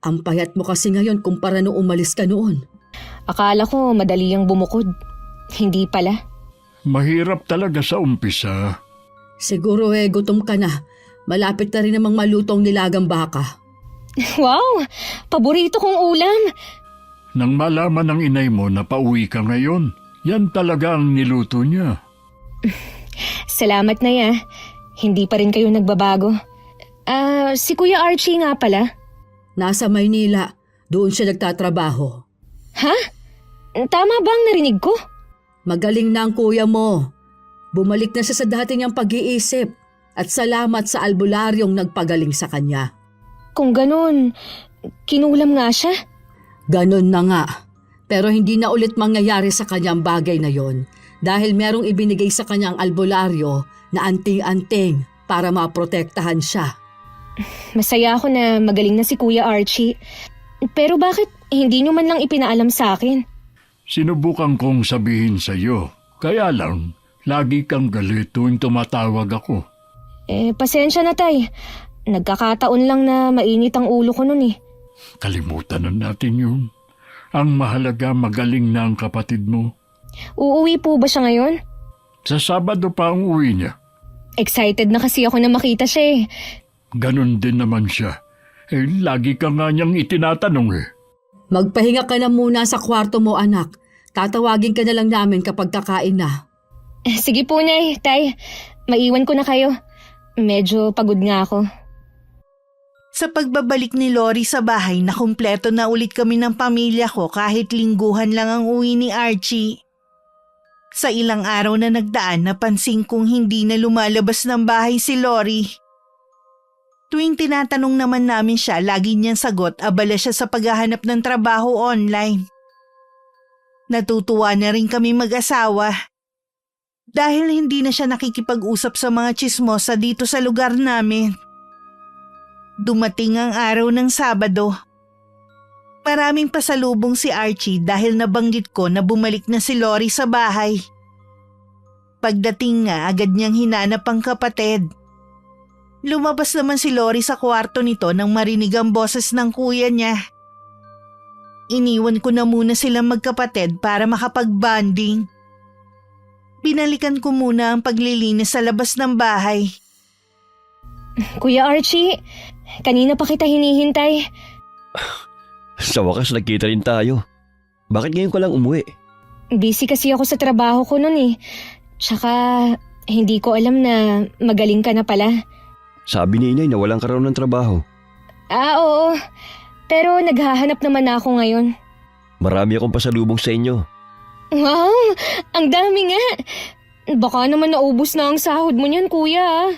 Ang payat mo kasi ngayon kumpara nung umalis ka noon. Akala ko madali ang bumukod. Hindi pala. Mahirap talaga sa umpisa. Siguro gutom ka na. Malapit na rin namang malutong nilagang baka. Wow! Paborito kong ulam! Nang malaman ng inay mo na pauwi ka ngayon, yan talaga ang niluto niya. Salamat na ya. Hindi pa rin kayo nagbabago. Si Kuya Archie nga pala. Nasa Maynila, doon siya nagtatrabaho. Ha? Tama ba ang narinig ko? Magaling na ang kuya mo. Bumalik na siya sa dati niyang pag-iisip at salamat sa albularyong nagpagaling sa kanya. Kung ganun, kinulam nga siya. Ganon na nga. Pero hindi na ulit mangyayari sa kanyang bagay na yon dahil merong ibinigay sa kanyang albularyo na anting-anting para maprotektahan siya. Masaya ako na magaling na si Kuya Archie. Pero bakit hindi nyo man lang ipinaalam sa akin? Sinubukan kong sabihin sa iyo. Kaya lang, lagi kang galit tuwing tumatawag ako. Pasensya na, Tay. Nagkakataon lang na mainit ang ulo ko nun eh. Kalimutan na natin yun. Ang mahalaga magaling na ang kapatid mo. Uuwi po ba siya ngayon? Sa Sabado pa ang uwi niya. Excited na kasi ako na makita siya eh. Ganon din naman siya. Lagi ka nga niyang itinatanong eh. Magpahinga ka na muna sa kwarto mo, anak. Tatawagin ka na lang namin kapag kakain na. Sige po, Nay, Tay. Maiwan ko na kayo. Medyo pagod nga ako. Sa pagbabalik ni Lori sa bahay, nakumpleto na ulit kami ng pamilya ko kahit lingguhan lang ang uwi ni Archie. Sa ilang araw na nagdaan, napansin kong hindi na lumalabas ng bahay si Lori. Tuwing tinatanong naman namin siya, lagi niyang sagot, abala siya sa paghahanap ng trabaho online. Natutuwa na rin kami mag-asawa. Dahil hindi na siya nakikipag-usap sa mga tsismosa dito sa lugar namin. Dumating ang araw ng Sabado. Maraming pasalubong si Archie dahil nabanggit ko na bumalik na si Lori sa bahay. Pagdating nga, agad niyang hinanap ang kapatid. Lumabas naman si Lori sa kwarto nito nang marinig ang boses ng kuya niya. Iniwan ko na muna silang magkapatid para makapag-bonding. Binalikan ko muna ang paglilinis sa labas ng bahay. Kuya Archie, kanina pa kita hinihintay. Sa wakas nagkita rin tayo. Bakit ngayon ka lang umuwi? Busy kasi ako sa trabaho ko nun eh. Tsaka hindi ko alam na magaling ka na pala. Sabi ni inay na walang ka raw ng trabaho. Oo. Pero naghahanap naman ako ngayon. Marami akong pasalubong sa inyo. Wow! Ang dami nga! Baka naman naubos na ang sahod mo niyan, kuya.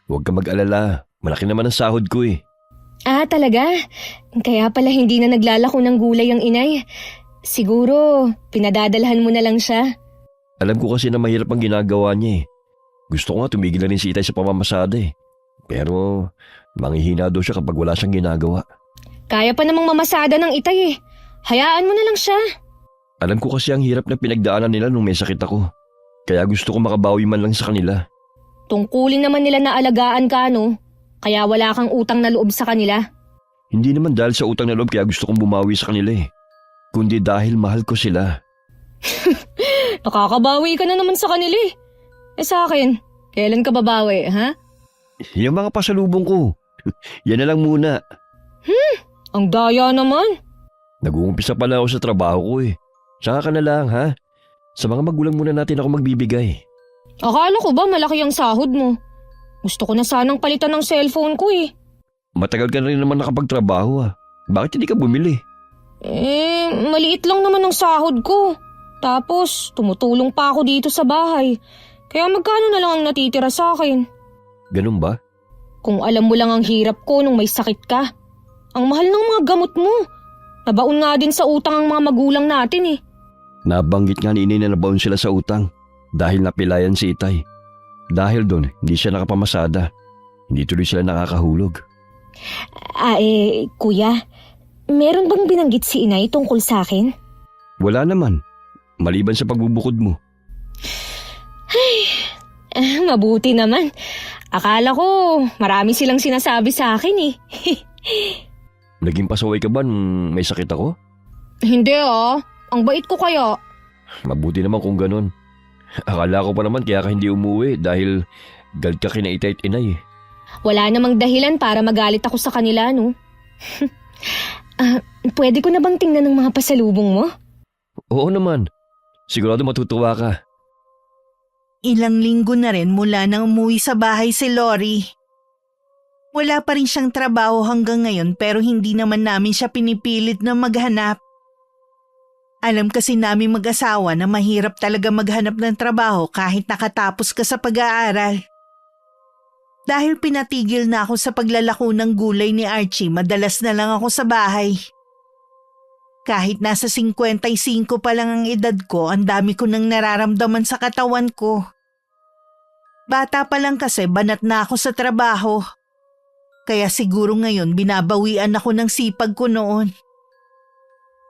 Huwag ka mag-alala. Malaki naman ang sahod ko eh. Ah, talaga? Kaya pala hindi na naglalako ng gulay ang inay. Siguro, pinadadalhan mo na lang siya. Alam ko kasi na mahirap ang ginagawa niya eh. Gusto ko nga tumigil na rin si itay sa pamamasada eh. Pero manghihina daw siya kapag wala siyang ginagawa. Kaya pa namang mamasada ng itay eh. Hayaan mo na lang siya. Alam ko kasi ang hirap na pinagdaanan nila nung may sakit ako. Kaya gusto ko makabawi man lang sa kanila. Tungkulin naman nila na alagaan ka, no? Kaya wala kang utang na loob sa kanila. Hindi naman dahil sa utang na loob kaya gusto kong bumawi sa kanila eh. Kundi dahil mahal ko sila. Nakakabawi ka na naman sa kanila eh. Sa akin, kailan ka babawi, ha? Yung mga pasalubong ko. Yan na lang muna. Ang daya naman. Nag-uumpisa pala ako sa trabaho ko eh. Saka ka na lang ha. Sa mga magulang muna natin ako magbibigay. Akala ko ba malaki ang sahod mo? Gusto ko na sanang palitan ng cellphone ko eh. Matagal ka na rin naman nakapagtrabaho Bakit hindi ka bumili? Maliit lang naman ang sahod ko. Tapos, tumutulong pa ako dito sa bahay. Kaya magkano na lang ang natitira sa akin? Ganun ba? Kung alam mo lang ang hirap ko nung may sakit ka. Ang mahal ng mga gamot mo. Nabaon nga din sa utang ang mga magulang natin eh. Nabanggit nga ni inay na nabaon sila sa utang dahil napilayan si itay. Dahil doon, hindi siya nakapamasada. Hindi tuloy sila nakakahulog. Kuya, meron bang binanggit si inay tungkol sa akin? Wala naman. Maliban sa pagbubukod mo. Mabuti naman. Akala ko marami silang sinasabi sa akin eh. Naging pasaway ka ba nung may sakit ako? Hindi ang bait ko kaya. Mabuti naman kung ganun. Akala ko pa naman kaya ka hindi umuwi dahil galit ka kina itay at inay. Wala namang dahilan para magalit ako sa kanila, no? Pwede ko na bang tingnan ng mga pasalubong mo? Oo naman. Sigurado matutuwa ka. Ilang linggo na rin mula nang umuwi sa bahay si Lori. Wala pa rin siyang trabaho hanggang ngayon pero hindi naman namin siya pinipilit na maghanap. Alam kasi namin mag-asawa na mahirap talaga maghanap ng trabaho kahit nakatapos ka sa pag-aaral. Dahil pinatigil na ako sa paglalako ng gulay ni Archie, madalas na lang ako sa bahay. Kahit nasa 55 pa lang ang edad ko, ang dami ko nang nararamdaman sa katawan ko. Bata pa lang kasi banat na ako sa trabaho. Kaya siguro ngayon binabawian ako ng sipag ko noon.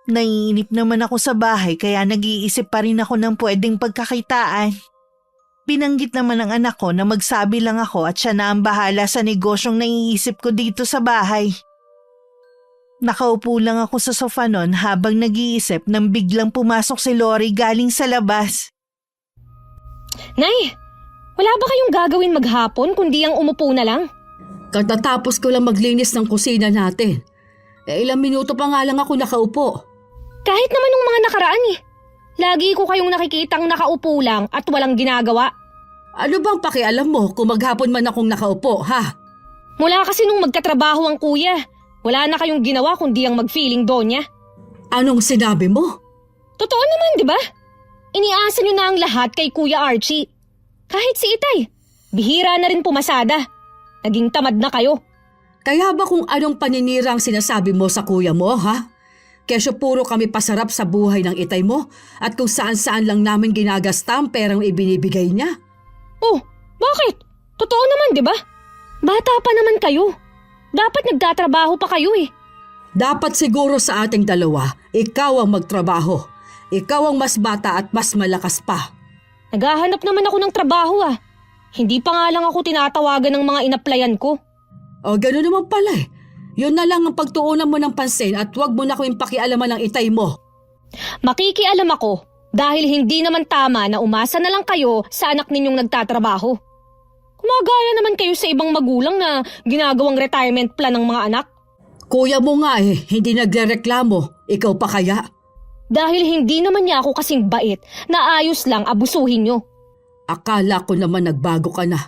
Naiinip naman ako sa bahay kaya nag-iisip pa rin ako ng pwedeng pagkakitaan. Binanggit naman ng anak ko na magsabi lang ako at siya na ang bahala sa negosyong naiisip ko dito sa bahay. Nakaupo lang ako sa sofa noon habang nag-iisip nang biglang pumasok si Lori galing sa labas. Nay, wala ba kayong gagawin maghapon kundi ang umupo na lang? Katatapos ko lang maglinis ng kusina natin. Ilang minuto pa nga lang ako nakaupo. Kahit naman nung mga nakaraan eh. Lagi ko kayong nakikitang nakaupo lang at walang ginagawa. Ano bang pakialam mo kung maghapon man akong nakaupo, ha? Mula kasi nung magkatrabaho ang kuya, wala na kayong ginawa kundi ang mag-feeling donya. Anong sinabi mo? Totoo naman, di ba? Iniasa nyo na ang lahat kay Kuya Archie. Kahit si Itay, bihira na rin pumasada. Naging tamad na kayo. Kaya ba kung anong paninira ang sinasabi mo sa kuya mo, ha? Kesyo puro kami pasarap sa buhay ng itay mo at kung saan-saan lang namin ginagasta ang perang ibinibigay niya. Oh, bakit? Totoo naman, di ba? Bata pa naman kayo. Dapat nagtatrabaho pa kayo eh. Dapat siguro sa ating dalawa, ikaw ang magtrabaho. Ikaw ang mas bata at mas malakas pa. Naghahanap naman ako ng trabaho ah. Hindi pa nga lang ako tinatawagan ng mga inaplayan ko. O gano'n naman pala eh. Yun na lang ang pagtuunan mo ng pansin at huwag mo na akong pakialaman ng itay mo. Makikialam ako dahil hindi naman tama na umasa na lang kayo sa anak ninyong nagtatrabaho. Kumagaya naman kayo sa ibang magulang na ginagawang retirement plan ng mga anak. Kuya mo nga eh, hindi nagrereklamo. Ikaw pa kaya? Dahil hindi naman niya ako kasing bait na ayos lang abusuhin nyo. Akala ko naman nagbago ka na.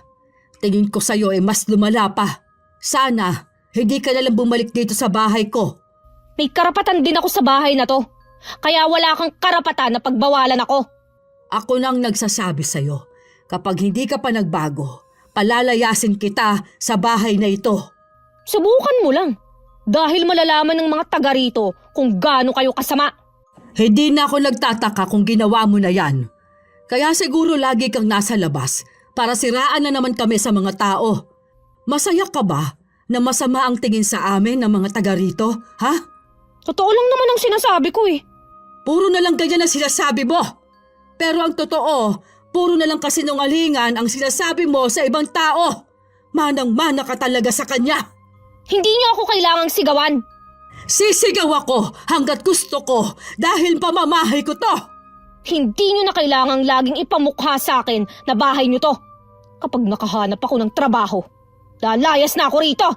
Tingin ko sa'yo eh mas lumala pa. Sana, hindi ka nalang bumalik dito sa bahay ko. May karapatan din ako sa bahay na to. Kaya wala kang karapatan na pagbawalan ako. Ako nang nagsasabi sa'yo, kapag hindi ka pa nagbago, palalayasin kita sa bahay na ito. Subukan mo lang. Dahil malalaman ng mga taga rito kung gaano kayo kasama. Hindi na ako nagtataka kung ginawa mo na yan. Kaya siguro lagi kang nasa labas para siraan na naman kami sa mga tao. Masaya ka ba na masama ang tingin sa amin ng mga taga rito, ha? Totoo lang naman ang sinasabi ko eh. Puro na lang ganyan ang sinasabi mo. Pero ang totoo, puro na lang kasinungalingan ang sinasabi mo sa ibang tao. Manang-mana ka talaga sa kanya. Hindi niyo ako kailangang sigawan. Sisigaw ako hanggat gusto ko dahil pamamahay ko to. Hindi niyo na kailangang laging ipamukha sa akin na bahay niyo to. Kapag nakahanap ako ng trabaho, lalayas na ako rito.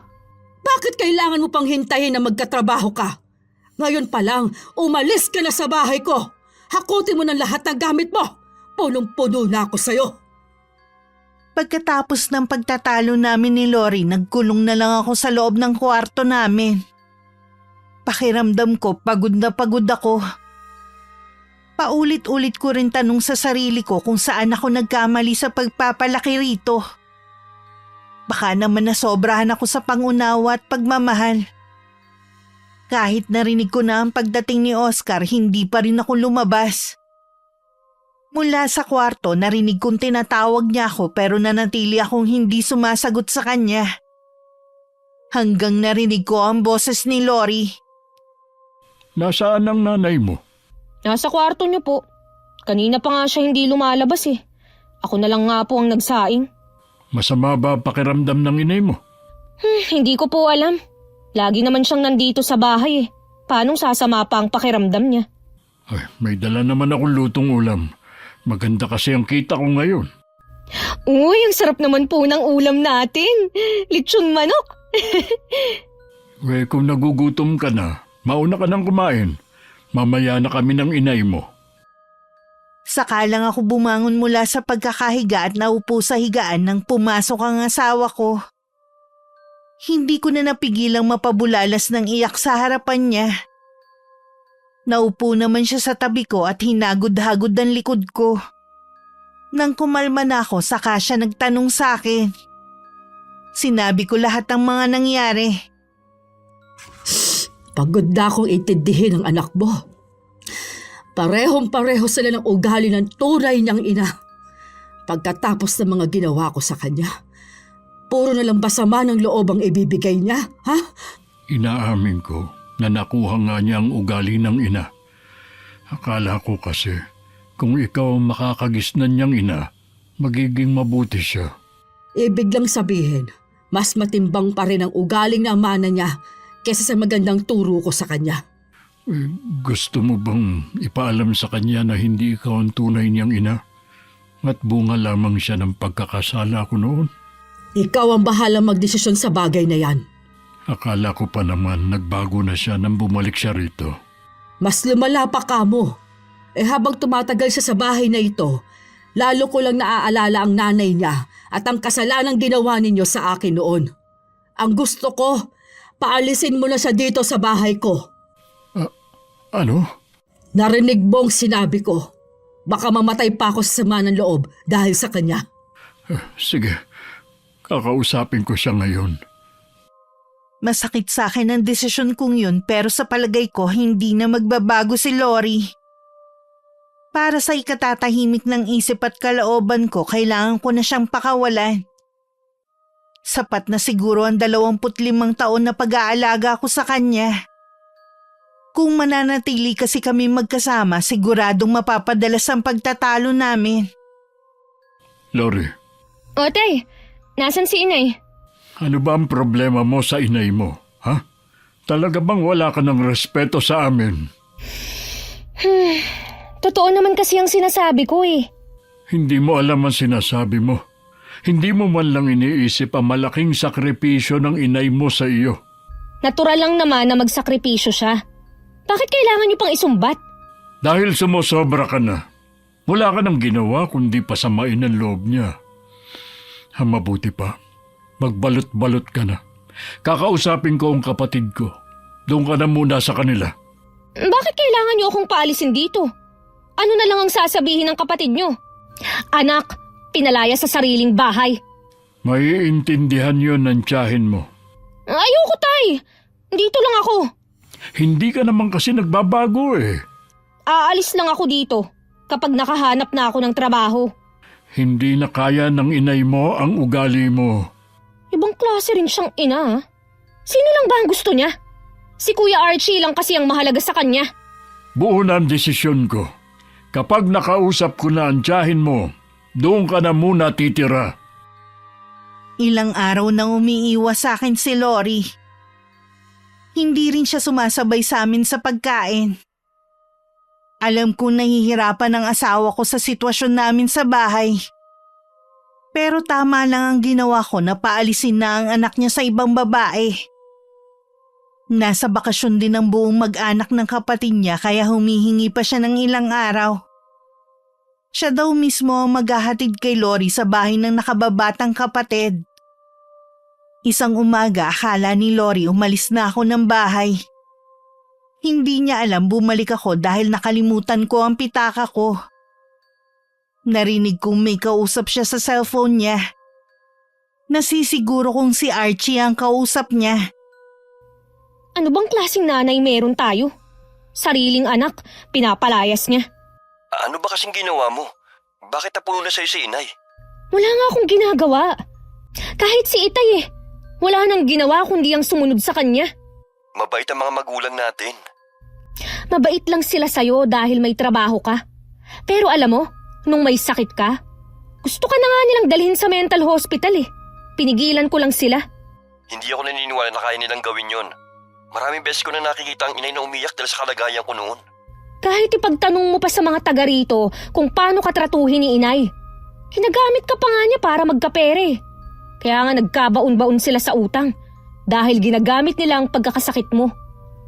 Bakit kailangan mo pang hintayin na magkatrabaho ka? Ngayon pa lang, umalis ka na sa bahay ko. Hakutin mo ng lahat ng gamit mo. Punong-puno na ako sa'yo. Pagkatapos ng pagtatalo namin ni Lori, nagkulong na lang ako sa loob ng kwarto namin. Pakiramdam ko, pagod na pagod ako. Paulit-ulit ko rin tanong sa sarili ko kung saan ako nagkamali sa pagpapalaki rito. Baka naman nasobrahan ako sa pangunawa at pagmamahal. Kahit narinig ko na ang pagdating ni Oscar, hindi pa rin ako lumabas. Mula sa kwarto, narinig kong tinatawag niya ako pero nanatili akong hindi sumasagot sa kanya. Hanggang narinig ko ang boses ni Lori. Nasaan ang nanay mo? Nasa kwarto niyo po. Kanina pa nga siya hindi lumalabas eh. Ako na lang nga po ang nagsaing. Masama ba pakiramdam ng inay mo? Hindi ko po alam. Lagi naman siyang nandito sa bahay eh. Paanong sasama pa ang pakiramdam niya? Ay, may dala naman akong lutong ulam. Maganda kasi ang kita ko ngayon. Uy, ang sarap naman po ng ulam natin. Lechon manok. Kung nagugutom ka na, mauna ka nang kumain. Mamaya na kami ng inay mo. Saka lang ako bumangon mula sa pagkakahiga at naupo sa higaan nang pumasok ang asawa ko. Hindi ko na napigilang mapabulalas ng iyak sa harapan niya. Naupo naman siya sa tabi ko at hinagod-hagod ang likod ko. Nang kumalma na ako, saka siya nagtanong sa akin. Sinabi ko lahat ng mga nangyari. Pagod na akong intindihin ang anak mo. Parehong-pareho sila ng ugali ng tunay niyang ina. Pagkatapos ng mga ginawa ko sa kanya, puro na lang ba sama ng loob ang ibibigay niya, ha? Inaamin ko na nakuha nga niya ang ugali ng ina. Akala ko kasi kung ikaw ang makakagisnan niyang ina, magiging mabuti siya. Ibig lang sabihin, mas matimbang pa rin ang ugaling na mana niya kesa sa magandang turo ko sa kanya. Gusto mo bang ipaalam sa kanya na hindi ikaw ang tunay niyang ina? At bunga lamang siya ng pagkakasala ko noon? Ikaw ang bahala magdesisyon sa bagay na yan. Akala ko pa naman nagbago na siya nang bumalik siya rito. Mas lumala pa ka mo. Habang tumatagal siya sa bahay na ito, lalo ko lang naaalala ang nanay niya at ang kasalanang ginawa ninyo sa akin noon. Ang gusto ko, paalisin mo na siya dito sa bahay ko. Ano? Narinig mo ang sinabi ko. Baka mamatay pa ako sa sama ng loob dahil sa kanya. Sige, kakausapin ko siya ngayon. Masakit sa akin ang desisyon kong yun pero sa palagay ko hindi na magbabago si Lori. Para sa ikatatahimik ng isip at kalooban ko, kailangan ko na siyang pakawalan. Sapat na siguro ang 25 taon na pag-aalaga ko sa kanya. Kung mananatili kasi kami magkasama, siguradong mapapadalas ang pagtatalo namin. Lori, O tay, nasan si inay? ano ba ang problema mo sa inay mo, ha? Talaga bang wala ka ng respeto sa amin? Totoo naman kasi ang sinasabi ko eh. Hindi mo alam ang sinasabi mo. Hindi mo man lang iniisip ang malaking sakripisyo ng inay mo sa iyo. Natural lang naman na magsakripisyo siya. Bakit kailangan niyo pang isumbat? Dahil sumusobra ka na. Wala ka nang ginawa kundi pasamain ang loob niya. Ang mabuti pa, magbalot-balot ka na. Kakausapin ko ang kapatid ko. Doon ka na muna sa kanila. Bakit kailangan niyo akong paalisin dito? Ano na lang ang sasabihin ng kapatid niyo? Anak, pinalaya sa sariling bahay. Maiintindihan yon ng tiyahin mo. Ayoko tay! Dito lang ako. Hindi ka naman kasi nagbabago eh. Aalis lang ako dito kapag nakahanap na ako ng trabaho. Hindi na kaya ng inay mo ang ugali mo. Ibang klase rin siyang ina. Ah. Sino lang ba ang gusto niya? Si Kuya Archie lang kasi ang mahalaga sa kanya. Buo na ang desisyon ko. Kapag nakausap ko na ang tiyahin mo, doon ka na muna titira. Ilang araw nang umiiwas sa akin si Lori. Hindi rin siya sumasabay sa amin sa pagkain. Alam kong nahihirapan ang asawa ko sa sitwasyon namin sa bahay. Pero tama lang ang ginawa ko na paalisin na ang anak niya sa ibang babae. Nasa bakasyon din ang buong mag-anak ng kapatid niya kaya humihingi pa siya ng ilang araw. Siya daw mismo ang maghahatid kay Lori sa bahay ng nakababatang kapatid. Isang umaga akala ni Lori umalis na ako ng bahay. Hindi niya alam bumalik ako dahil nakalimutan ko ang pitaka ko. Narinig kong may kausap siya sa cellphone niya. Nasisiguro kong si Archie ang kausap niya. Ano bang klaseng nanay meron tayo? Sariling anak, pinapalayas niya. Ano ba kasing ginawa mo? Bakit napuno na sa'yo si inay? Wala nga akong ginagawa. Kahit si Itay eh. Wala nang ginawa kundi ang sumunod sa kanya. Mabait ang mga magulang natin. Mabait lang sila sa'yo dahil may trabaho ka. Pero alam mo, nung may sakit ka, gusto ka na nga nilang dalhin sa mental hospital eh. Pinigilan ko lang sila. Hindi ako naniniwala na kaya nilang gawin yon. Maraming beses ko na nakikita ang inay na umiyak dahil sa kalagayan ko noon. Kahit ipagtanong mo pa sa mga taga rito kung paano ka tratuhin ni inay. Ginagamit ka pa nga niya para magkapere. Kaya nga nagkabaon-baon sila sa utang dahil ginagamit nila ang pagkakasakit mo.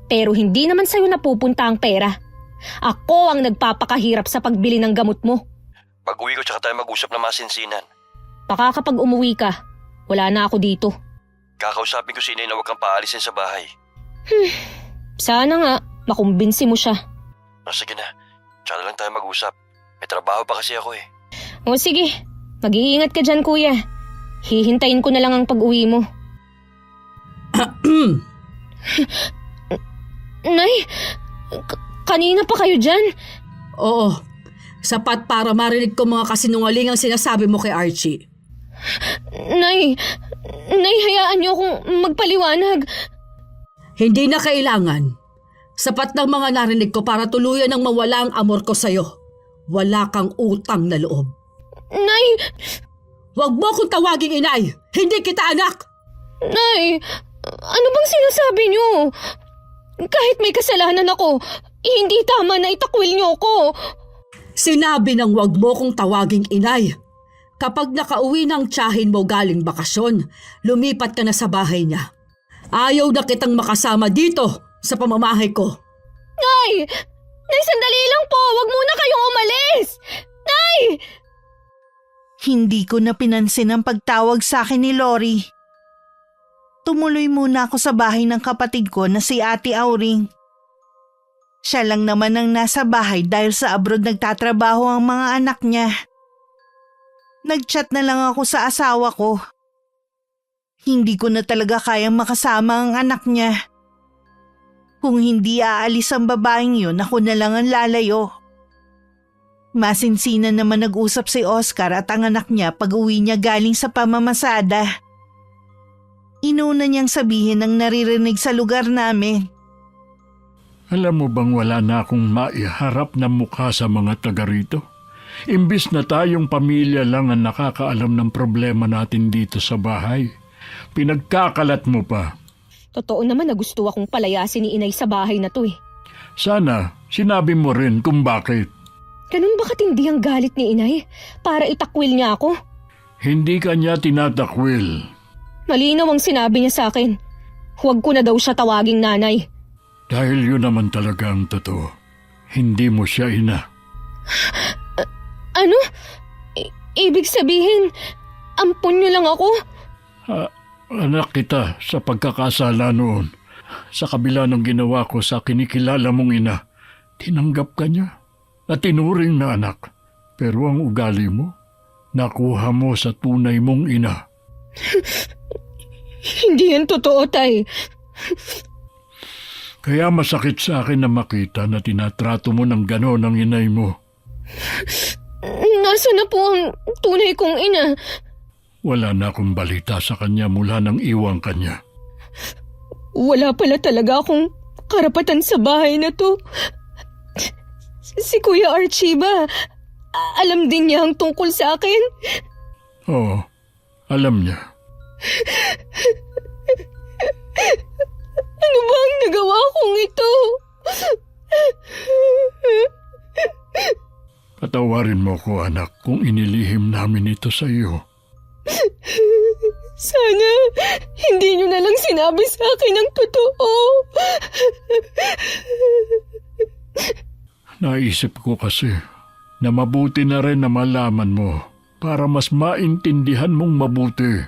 Pero hindi naman sa'yo napupunta ang pera. Ako ang nagpapakahirap sa pagbili ng gamot mo. Pag-uwi ko tsaka tayo mag-usap na masinsinan. Baka kapag umuwi ka, wala na ako dito. Kakausapin ko si inay na huwag kang paalisin sa bahay. Sana nga, makumbinsi mo siya. Sige na. Tsaka na lang tayo mag-usap. May trabaho pa kasi ako eh. O sige, mag-iingat ka dyan kuya. Hihintayin ko na lang ang pag-uwi mo. Nay, kanina pa kayo dyan? Oo, sapat para marinig ko mga kasinungaling ang sinasabi mo kay Archie. Nay, hayaan niyo akong magpaliwanag. Hindi na kailangan. Sapat ng mga narinig ko para tuluyan ng mawala ang amor ko sa'yo. Wala kang utang na loob. Nay, Huwag mo akong tawaging inay! Hindi kita anak! Nay, ano bang sinasabi niyo? Kahit may kasalanan ako, hindi tama na itakwil niyo ako. Sinabi ng huwag mo kong tawaging inay. Kapag nakauwi ng tiyahin mo galing bakasyon, lumipat ka na sa bahay niya. Ayaw na kitang makasama dito sa pamamahay ko. Nay, sandali lang po. Huwag muna kayong umalis. Nay! Hindi ko na pinansin ang pagtawag sa akin ni Lori. Tumuloy muna ako sa bahay ng kapatid ko na si Ate Auring. Siya lang naman ang nasa bahay dahil sa abroad nagtatrabaho ang mga anak niya. Nag-chat na lang ako sa asawa ko. Hindi ko na talaga kayang makasama ang anak niya. Kung hindi aalis ang babaeng yun, ako na lang ang lalayo. Masinsinan naman nag-usap si Oscar at ang anak niya pag-uwi niya galing sa pamamasada. Inuna niyang sabihin ang naririnig sa lugar namin. Alam mo bang wala na akong maiharap na mukha sa mga taga rito? Imbis na tayong pamilya lang ang nakakaalam ng problema natin dito sa bahay. Pinagkakalat mo pa. Totoo naman na gusto akong palayasin ni inay sa bahay na to eh. Sana sinabi mo rin kung bakit. Ganun ba katindi ang galit ni inay? Para itakwil niya ako? Hindi ka niya tinatakwil. Malinaw ang sinabi niya sa akin. Huwag ko na daw siya tawaging nanay. Dahil yun naman talaga ang totoo. Hindi mo siya ina. Ano? Ibig sabihin, ampun niyo lang ako? Anak kita sa pagkakasala noon. Sa kabila ng ginawa ko sa kinikilala mong ina, tinanggap ka niya at tinuring na anak. Pero ang ugali mo, nakuha mo sa tunay mong ina. Hindi yan totoo, tay. Kaya masakit sa akin na makita na tinatrato mo ng gano'n ang inay mo. Nasaan na po ang tunay kong ina? Wala na akong balita sa kanya mula nang iwang kanya. Wala pala talaga akong karapatan sa bahay na to. Si Kuya Archie ba? Alam din niya ang tungkol sa akin? Oo, alam niya. Ano ba ang nagawa kong ito? Patawarin mo ko, anak, kung inilihim namin ito sa iyo. Sana hindi niyo na lang sinabi sa akin ang totoo. Naisip ko kasi na mabuti na rin na malaman mo para mas maintindihan mong mabuti.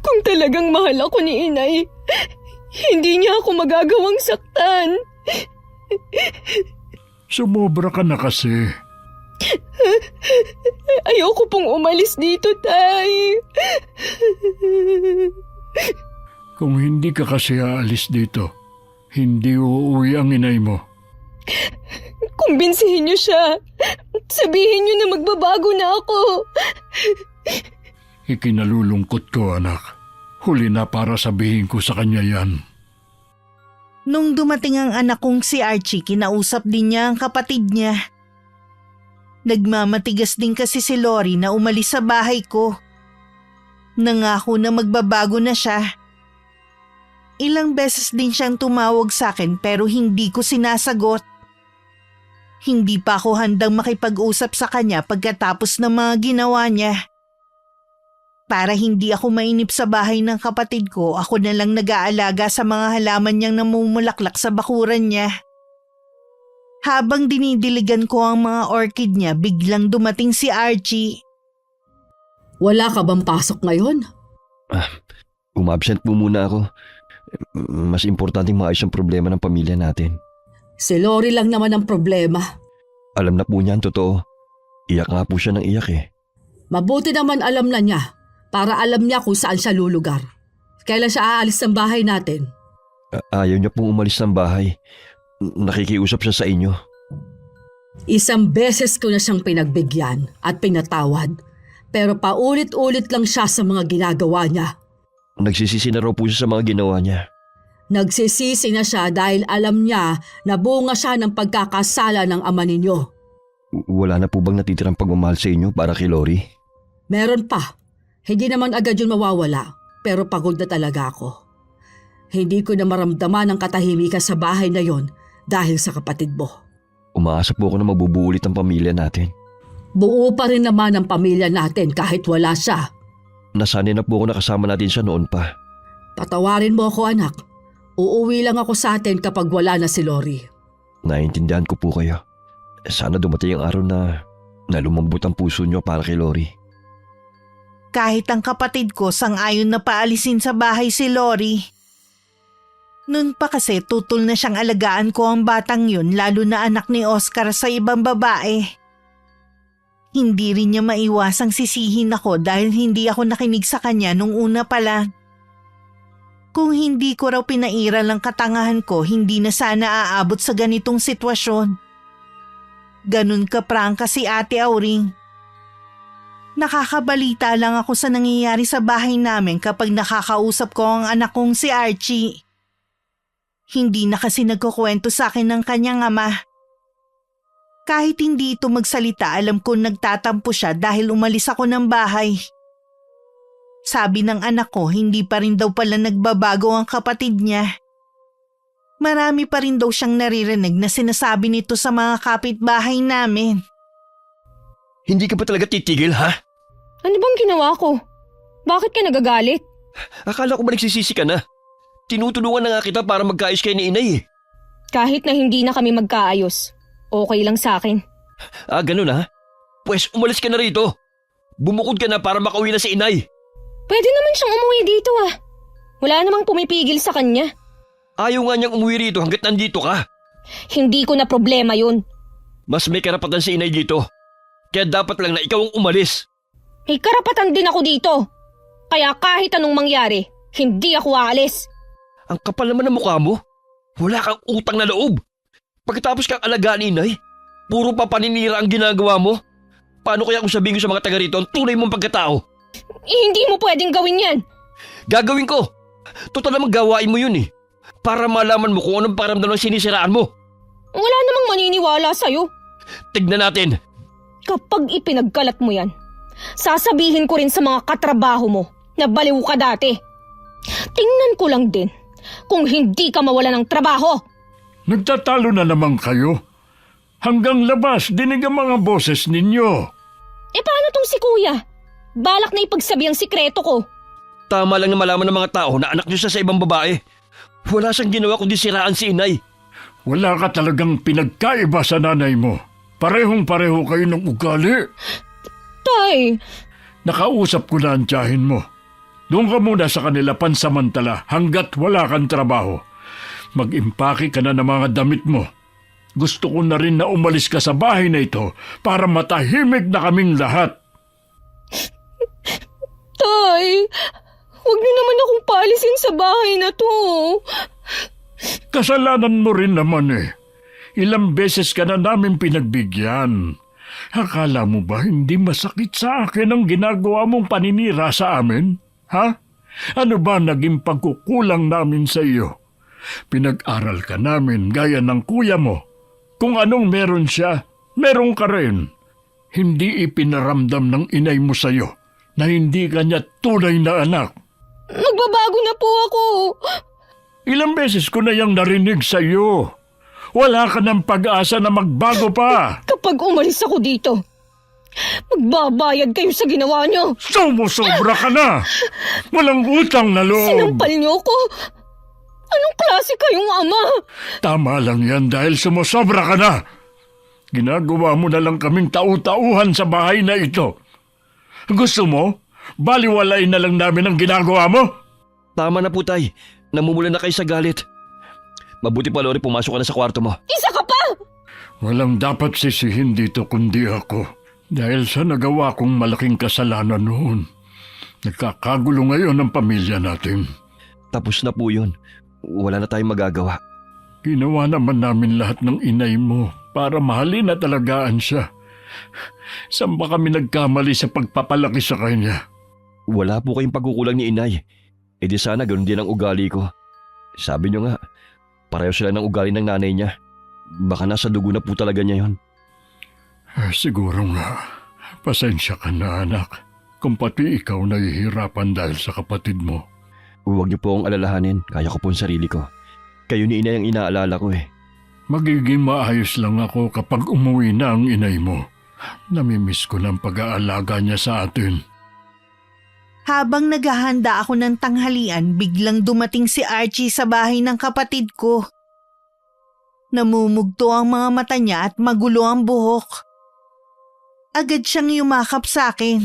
Kung talagang mahal ako ni inay, hindi niya ako magagawang saktan. Sumobra ka na kasi. Ayoko pong umalis dito, tay. Kung hindi ka kasi aalis dito, hindi uuwi ang inay mo. Kumbinsihin niyo siya. Sabihin niyo na magbabago na ako. Ikinalulungkot ko, anak. Huli na para sabihin ko sa kanya yan. Nung dumating ang anak kong si Archie, kinausap din niya ang kapatid niya. Nagmamatigas din kasi si Lori na umalis sa bahay ko. Nangako na magbabago na siya. Ilang beses din siyang tumawag sa akin pero hindi ko sinasagot. Hindi pa ako handang makipag-usap sa kanya pagkatapos ng mga ginawa niya. Para hindi ako mainip sa bahay ng kapatid ko, ako na lang nag-aalaga sa mga halaman niyang namumulaklak sa bakuran niya. Habang dinidiligan ko ang mga orchid niya, biglang dumating si Archie. Wala ka bang pasok ngayon? Umabsent po muna ako. Mas importanteng maayos ang problema ng pamilya natin. Si Lori lang naman ang problema. Alam na po niya ang totoo. Iyak nga po siya ng iyak eh. Mabuti naman alam na niya para alam niya kung saan siya lulugar. Kailan siya aalis ng bahay natin? Ayaw niya pong umalis ng bahay. Nakikiusap siya sa inyo. Isang beses ko na siyang pinagbigyan at pinatawad. Pero paulit-ulit lang siya sa mga ginagawa niya. Nagsisisi na raw po siya sa mga ginawa niya. Nagsisisi na siya dahil alam niya na bunga siya ng pagkakasala ng ama ninyo. Wala na po bang natitirang pagmamahal sa inyo para kay Lori? Meron pa. Hindi naman agad yun mawawala, pero pagod na talaga ako. Hindi ko na maramdaman ang katahimikan sa bahay na yon dahil sa kapatid mo. Umaasa po ako na mabubuo ulit ang pamilya natin. Buo pa rin naman ang pamilya natin kahit wala siya. Nasanay na po ako nakasama natin siya noon pa. Patawarin mo ako, anak. Uuwi lang ako sa atin kapag wala na si Lori. Naiintindihan ko po kayo. Sana dumating ang araw na lumambot ang puso niyo para kay Lori. Kahit ang kapatid ko sang-ayon na paalisin sa bahay si Lori. Noon pa kasi tutol na siyang alagaan ko ang batang yun, lalo na anak ni Oscar sa ibang babae. Hindi rin niya maiwasang sisihin ako dahil hindi ako nakinig sa kanya nung una pa lang. Kung hindi ko raw pinairal ang katangahan ko, hindi na sana aabot sa ganitong sitwasyon. Ganun ka-prangka si Ate Auring. Nakakabalita lang ako sa nangyayari sa bahay namin kapag nakakausap ko ang anak kong si Archie. Hindi na kasi nagkukwento sa akin ng kanyang ama. Kahit hindi ito magsalita, alam ko nagtatampo siya dahil umalis ako ng bahay. Sabi ng anak ko, hindi pa rin daw pala nagbabago ang kapatid niya. Marami pa rin daw siyang naririnig na sinasabi nito sa mga kapitbahay namin. Hindi ka ba talaga titigil, ha? Ano bang ginawa ko? Bakit ka nagagalit? Akala ko ba nagsisisi ka na? Tinutulungan na nga kita para magkaayos kayo ni inay eh. Kahit na hindi na kami magkaayos, okay lang sa akin. Ganun ha? Pwes umalis ka na rito. Bumukod ka na para makauwi na si inay. Pwede naman siyang umuwi dito ah. Wala namang pumipigil sa kanya. Ayaw nga niyang umuwi rito hanggat nandito ka. Hindi ko na problema yun. Mas may karapatan si inay dito. Kaya dapat lang na ikaw ang umalis. May karapatan din ako dito. Kaya kahit anong mangyari, hindi ako aalis. Ang kapal naman ng mukha mo. Wala kang utang na loob. Pagkatapos kang alagaan ni inay, puro pa paninira ang ginagawa mo. Paano kaya kung sabihin ko sa mga taga rito ang tunay mong pagkatao? Hindi mo pwedeng gawin yan. Gagawin ko. Total namang gawain mo yun eh. Para malaman mo kung anong pakiramdam ng sinisiraan mo. Wala namang maniniwala sa'yo. Tignan natin. Kapag ipinagkalat mo yan, sasabihin ko rin sa mga katrabaho mo na baliw ka dati. Tingnan ko lang din kung hindi ka mawala ng trabaho. Nagtatalo na naman kayo. Hanggang labas, dinig ang mga boses ninyo. Paano tong si kuya? Balak na ipagsabi ang sikreto ko. Tama lang na malaman ng mga tao na anak niyo siya sa ibang babae. Wala siyang ginawa kundi siraan si inay. Wala ka talagang pinagkaiba sa nanay mo. Parehong-pareho kayo ng ugali. Tay, Nakausap ko na ang tiyahin mo. Doon ka muna sa kanila pansamantala hanggat wala kang trabaho. Mag-impake ka na ng mga damit mo. Gusto ko na rin na umalis ka sa bahay na ito para matahimik na kaming lahat. Tay, huwag niyo naman akong paalisin sa bahay na to. Kasalanan mo rin naman eh. Ilang beses ka na namin pinagbigyan. Akala mo ba hindi masakit sa akin ang ginagawa mong paninira sa amin? Ha? Ano ba naging pagkukulang namin sa iyo? Pinag-aral ka namin gaya ng kuya mo. Kung anong meron siya, meron ka rin. Hindi ipinaramdam ng inay mo sa iyo na hindi ka niya tunay na anak. Magbabago na po ako. Ilang beses ko na yang narinig sa iyo. Wala ka ng pag-asa na magbago pa. Kapag umalis ako dito, magbabayad kayo sa ginawa niyo. Sumusobra ka na. Walang utang na loob. Sinampal niyo ko. Anong klase kayong ama? Tama lang yan dahil sumusobra ka na. Ginagawa mo na lang kaming tau-tauhan sa bahay na ito. Gusto mo? Baliwalain na lang namin ang ginagawa mo? Tama na po tay. Namumula na kayo sa galit. Mabuti pa, Lori, pumasok ka na sa kwarto mo. Isa ka pa! Walang dapat sisihin dito kundi ako. Dahil sa nagawa kong malaking kasalanan noon. Nagkakagulo ngayon ang pamilya natin. Tapos na po yun. Wala na tayong magagawa. Ginawa naman namin lahat ng inay mo para mahalin at alagaan siya. Saan ba kami nagkamali sa pagpapalaki sa kanya? Wala po kayong pagkukulang ni inay. E di sana ganun din ang ugali ko. Sabi niyo nga, pareho sila ng ugali ng nanay niya. Baka nasa dugo na po talaga niya yon. Siguro nga. Pasensya ka na, anak. Kung pati ikaw nahihirapan dahil sa kapatid mo. Huwag niyo po akong alalahanin. Kaya ko po ang sarili ko. Kayo ni inay ang inaalala ko eh. Magiging maayos lang ako kapag umuwi na ang inay mo. Namimiss ko ng pag-aalaga niya sa atin. Habang naghahanda ako ng tanghalian, biglang dumating si Archie sa bahay ng kapatid ko. Namumugto ang mga mata niya at magulo ang buhok. Agad siyang yumakap sa akin.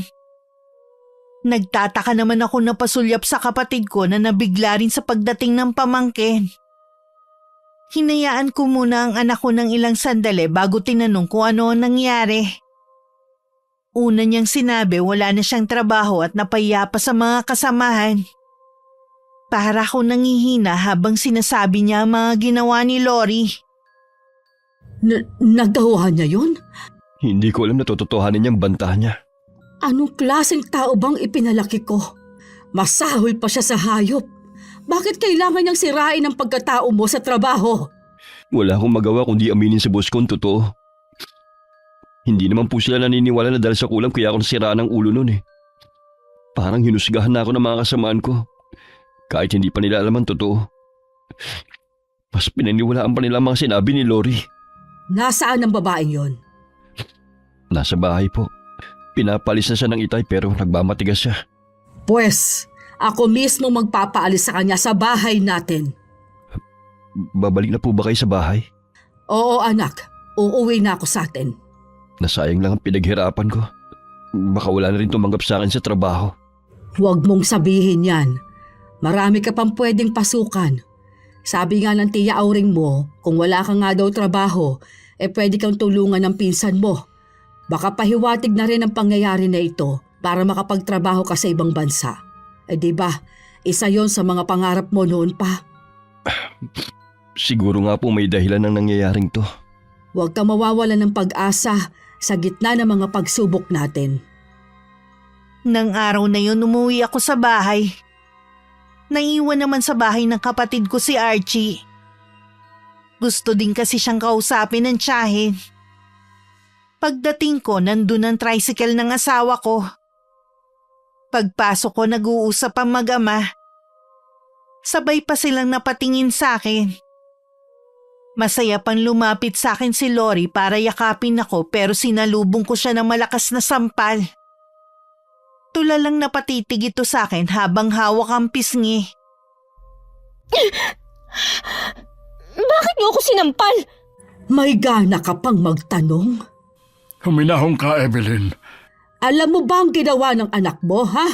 Nagtataka naman ako na pasulyap sa kapatid ko na nabigla rin sa pagdating ng pamangkin. Hinayaan ko muna ang anak ko ng ilang sandali bago tinanong kung ano ang nangyari. Una niyang sinabi wala na siyang trabaho at napahiya pa sa mga kasamahan. Para ako nangihina habang sinasabi niya ang mga ginawa ni Lori. Nagawa niya yun? Hindi ko alam na tototohanin niyang banta niya. Anong klaseng tao bang ipinalaki ko? Masahol pa siya sa hayop. Bakit kailangan niyang sirain ang pagkatao mo sa trabaho? Wala akong magawa kundi aminin sa boss ko ang totoo. Hindi naman po sila naniniwala na dahil sa kulam kaya ako nasiraan ng ulo nun eh. Parang hinusgahan na ako ng mga kasamaan ko. Kahit hindi pa nila alam ang totoo. Mas pinaniwalaan pa nila ang mga sinabi ni Lori. Nasaan ang babaeng yon? Nasa bahay po. Pinapalis na siya ng itay pero nagmamatigas siya. Pwes, ako mismo magpapaalis sa kanya sa bahay natin. Babalik na po ba kayo sa bahay? Oo anak, uuwi na ako sa atin. Nasayang lang ang pinaghirapan ko. Baka wala na rin tumanggap sa akin sa trabaho. Huwag mong sabihin yan. Marami ka pang pwedeng pasukan. Sabi nga ng tiya Auring mo, kung wala ka nga daw trabaho, pwede kang tulungan ng pinsan mo. Baka pahiwatig na rin ang pangyayari na ito para makapagtrabaho ka sa ibang bansa. Diba, isa yon sa mga pangarap mo noon pa. Siguro nga po may dahilan ng nangyayaring to. Huwag ka mawawala ng pag-asa sa gitna ng mga pagsubok natin. Nang araw na yun, umuwi ako sa bahay. Naiwan naman sa bahay ng kapatid ko si Archie. Gusto din kasi siyang kausapin ng tiyahin. Pagdating ko, nandun ang tricycle ng asawa ko. Pagpasok ko, nag-uusap ang mag-ama. Sabay pa silang napatingin sa akin. Masaya pang lumapit sa akin si Lori para yakapin ako pero sinalubong ko siya ng malakas na sampal. Tulalang napatitig ito sa akin habang hawak ang pisngi. Bakit niyo ako sinampal? May gana ka pang magtanong? Huminahon ka, Evelyn. Alam mo ba ang ginawa ng anak mo, ha?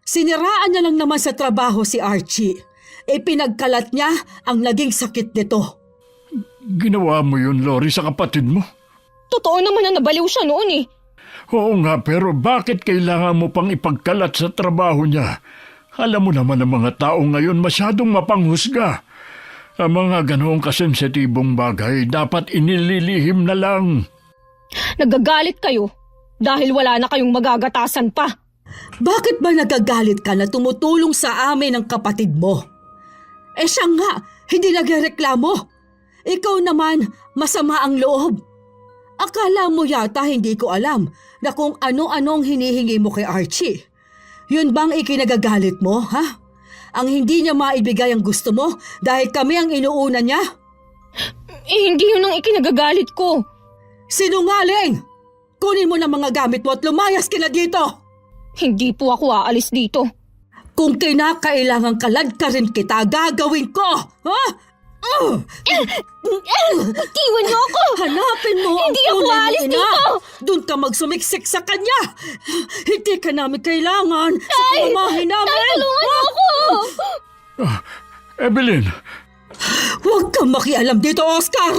Siniraan niya lang naman sa trabaho si Archie. Pinagkalat niya ang naging sakit nito. Ginawa mo yun, Lori, sa kapatid mo? Totoo naman na nabaliw siya noon eh. Oo nga, pero bakit kailangan mo pang ipagkalat sa trabaho niya? Alam mo naman ang mga tao ngayon masyadong mapanghusga. Ang mga ganoong kasensitibong bagay dapat inililihim na lang. Nagagalit kayo dahil wala na kayong magagatasan pa. Bakit ba nagagalit ka na tumutulong sa amin ang kapatid mo? Siya nga, hindi nagreklamo. Ikaw naman, masama ang loob. Akala mo yata hindi ko alam na kung ano-anong hinihingi mo kay Archie. Yun bang ikinagagalit mo, ha? Ang hindi niya maibigay ang gusto mo dahil kami ang inuuna niya? Hindi yun ang ikinagagalit ko. Sinungaling! Kunin mo na mga gamit mo at lumayas ka na dito! Hindi po ako aalis dito. Kung kinakailangan kalad ka rin kita, gagawin ko! Ha? Iwan niyo ako! Hanapin mo ang Hindi ako tunay na aalis ina. dito! Doon ka magsumiksik sa kanya! Hindi ka namin kailangan sa pamamahay namin! Tulungan mo ako! Evelyn, Huwag kang makialam dito, Oscar!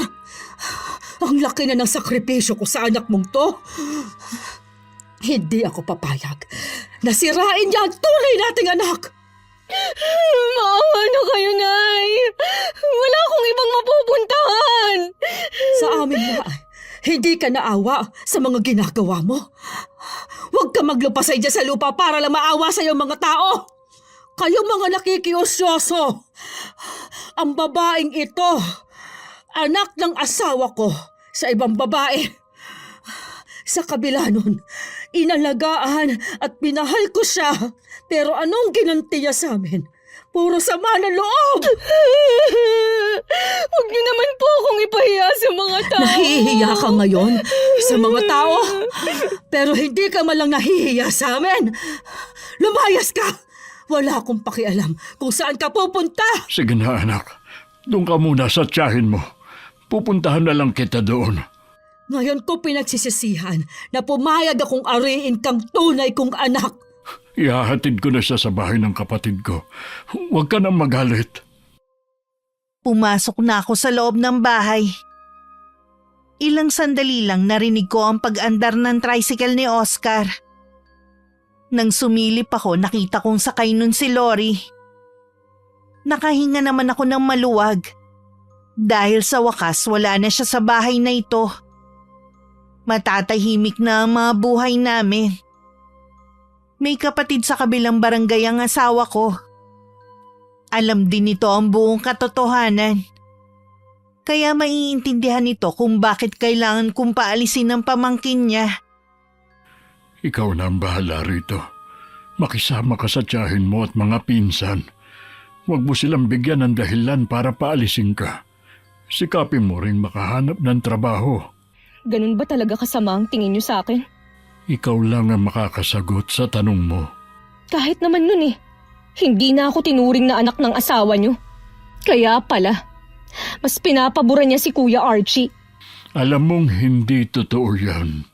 Ang laki na ng sakripisyo ko sa anak mong to. Hindi ako papayag na sirain niya ang tunay nating anak. Maawa na kayo, Nay. Wala akong ibang mapupuntahan. Sa amin na, hindi ka naawa sa mga ginagawa mo. Huwag ka maglupasay dyan sa lupa para lang maawa sa iyong mga tao. Kayong mga nakikiusyoso. Ang babaeng ito, anak ng asawa ko sa ibang babae. Sa kabila nun, inalagaan at pinahal ko siya. Pero anong ginanti niya sa amin? Puro sama ng loob! Huwag niyo naman po akong ipahiya sa mga tao. Nahihiya ka ngayon sa mga tao, pero hindi ka malang nahihiya sa amin. Lumayas ka! Wala akong pakialam kung saan ka pupunta. Sige na anak, doon ka muna sa tiyahin mo. Pupuntahan na lang kita doon. Ngayon ko pinagsisisihan na pumayag akong ariin kang tunay kong anak. Ihahatid ko na siya sa bahay ng kapatid ko. Huwag ka nang magalit. Pumasok na ako sa loob ng bahay. Ilang sandali lang narinig ko ang pag-andar ng tricycle ni Oscar. Nang sumilip ako, nakita kong sakay nun si Lori. Nakahinga naman ako ng maluwag. Dahil sa wakas, wala na siya sa bahay na ito. Matatahimik na ang mga buhay namin. May kapatid sa kabilang barangay ang asawa ko. Alam din nito ang buong katotohanan. Kaya maiintindihan nito kung bakit kailangan kong paalisin ang pamangkin niya. Ikaw na ang bahala rito. Makisama ka sa tiyahin mo at mga pinsan. Huwag mo silang bigyan ng dahilan para paalisin ka. Sikapin mo ring makahanap ng trabaho. Ganun ba talaga kasama ang tingin niyo sa akin? Ikaw lang ang makakasagot sa tanong mo. Kahit naman nun hindi na ako tinuring na anak ng asawa niyo. Kaya pala, mas pinapabura niya si Kuya Archie. Alam mong hindi totoo yan.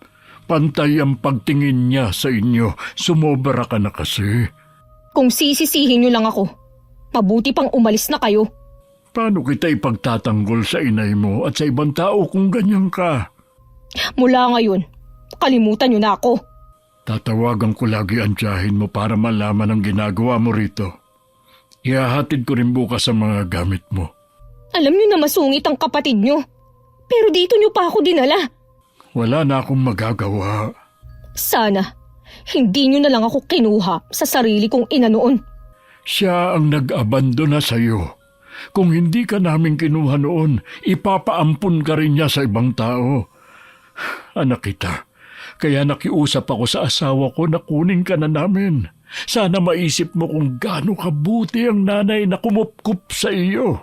Pantay ang pagtingin niya sa inyo. Sumobra ka na kasi. Kung sisisihin niyo lang ako, mabuti pang umalis na kayo. Paano kita ipagtatanggol sa inay mo at sa ibang tao kung ganyan ka? Mula ngayon, kalimutan niyo na ako. Tatawagan ko lagi ang tiyahin mo para malaman ang ginagawa mo rito. Ihahatid ko rin bukas ang mga gamit mo. Alam niyo na masungit ang kapatid niyo. Pero dito niyo pa ako dinala. Wala na akong magagawa. Sana, hindi niyo na lang ako kinuha sa sarili kong ina noon. Siya ang nag-abandona sa iyo. Kung hindi ka namin kinuha noon, ipapaampun ka rin niya sa ibang tao. Anak kita, kaya nakiusap ako sa asawa ko na kunin ka na namin. Sana maisip mo kung gaano kabuti ang nanay na kumupkup sa iyo.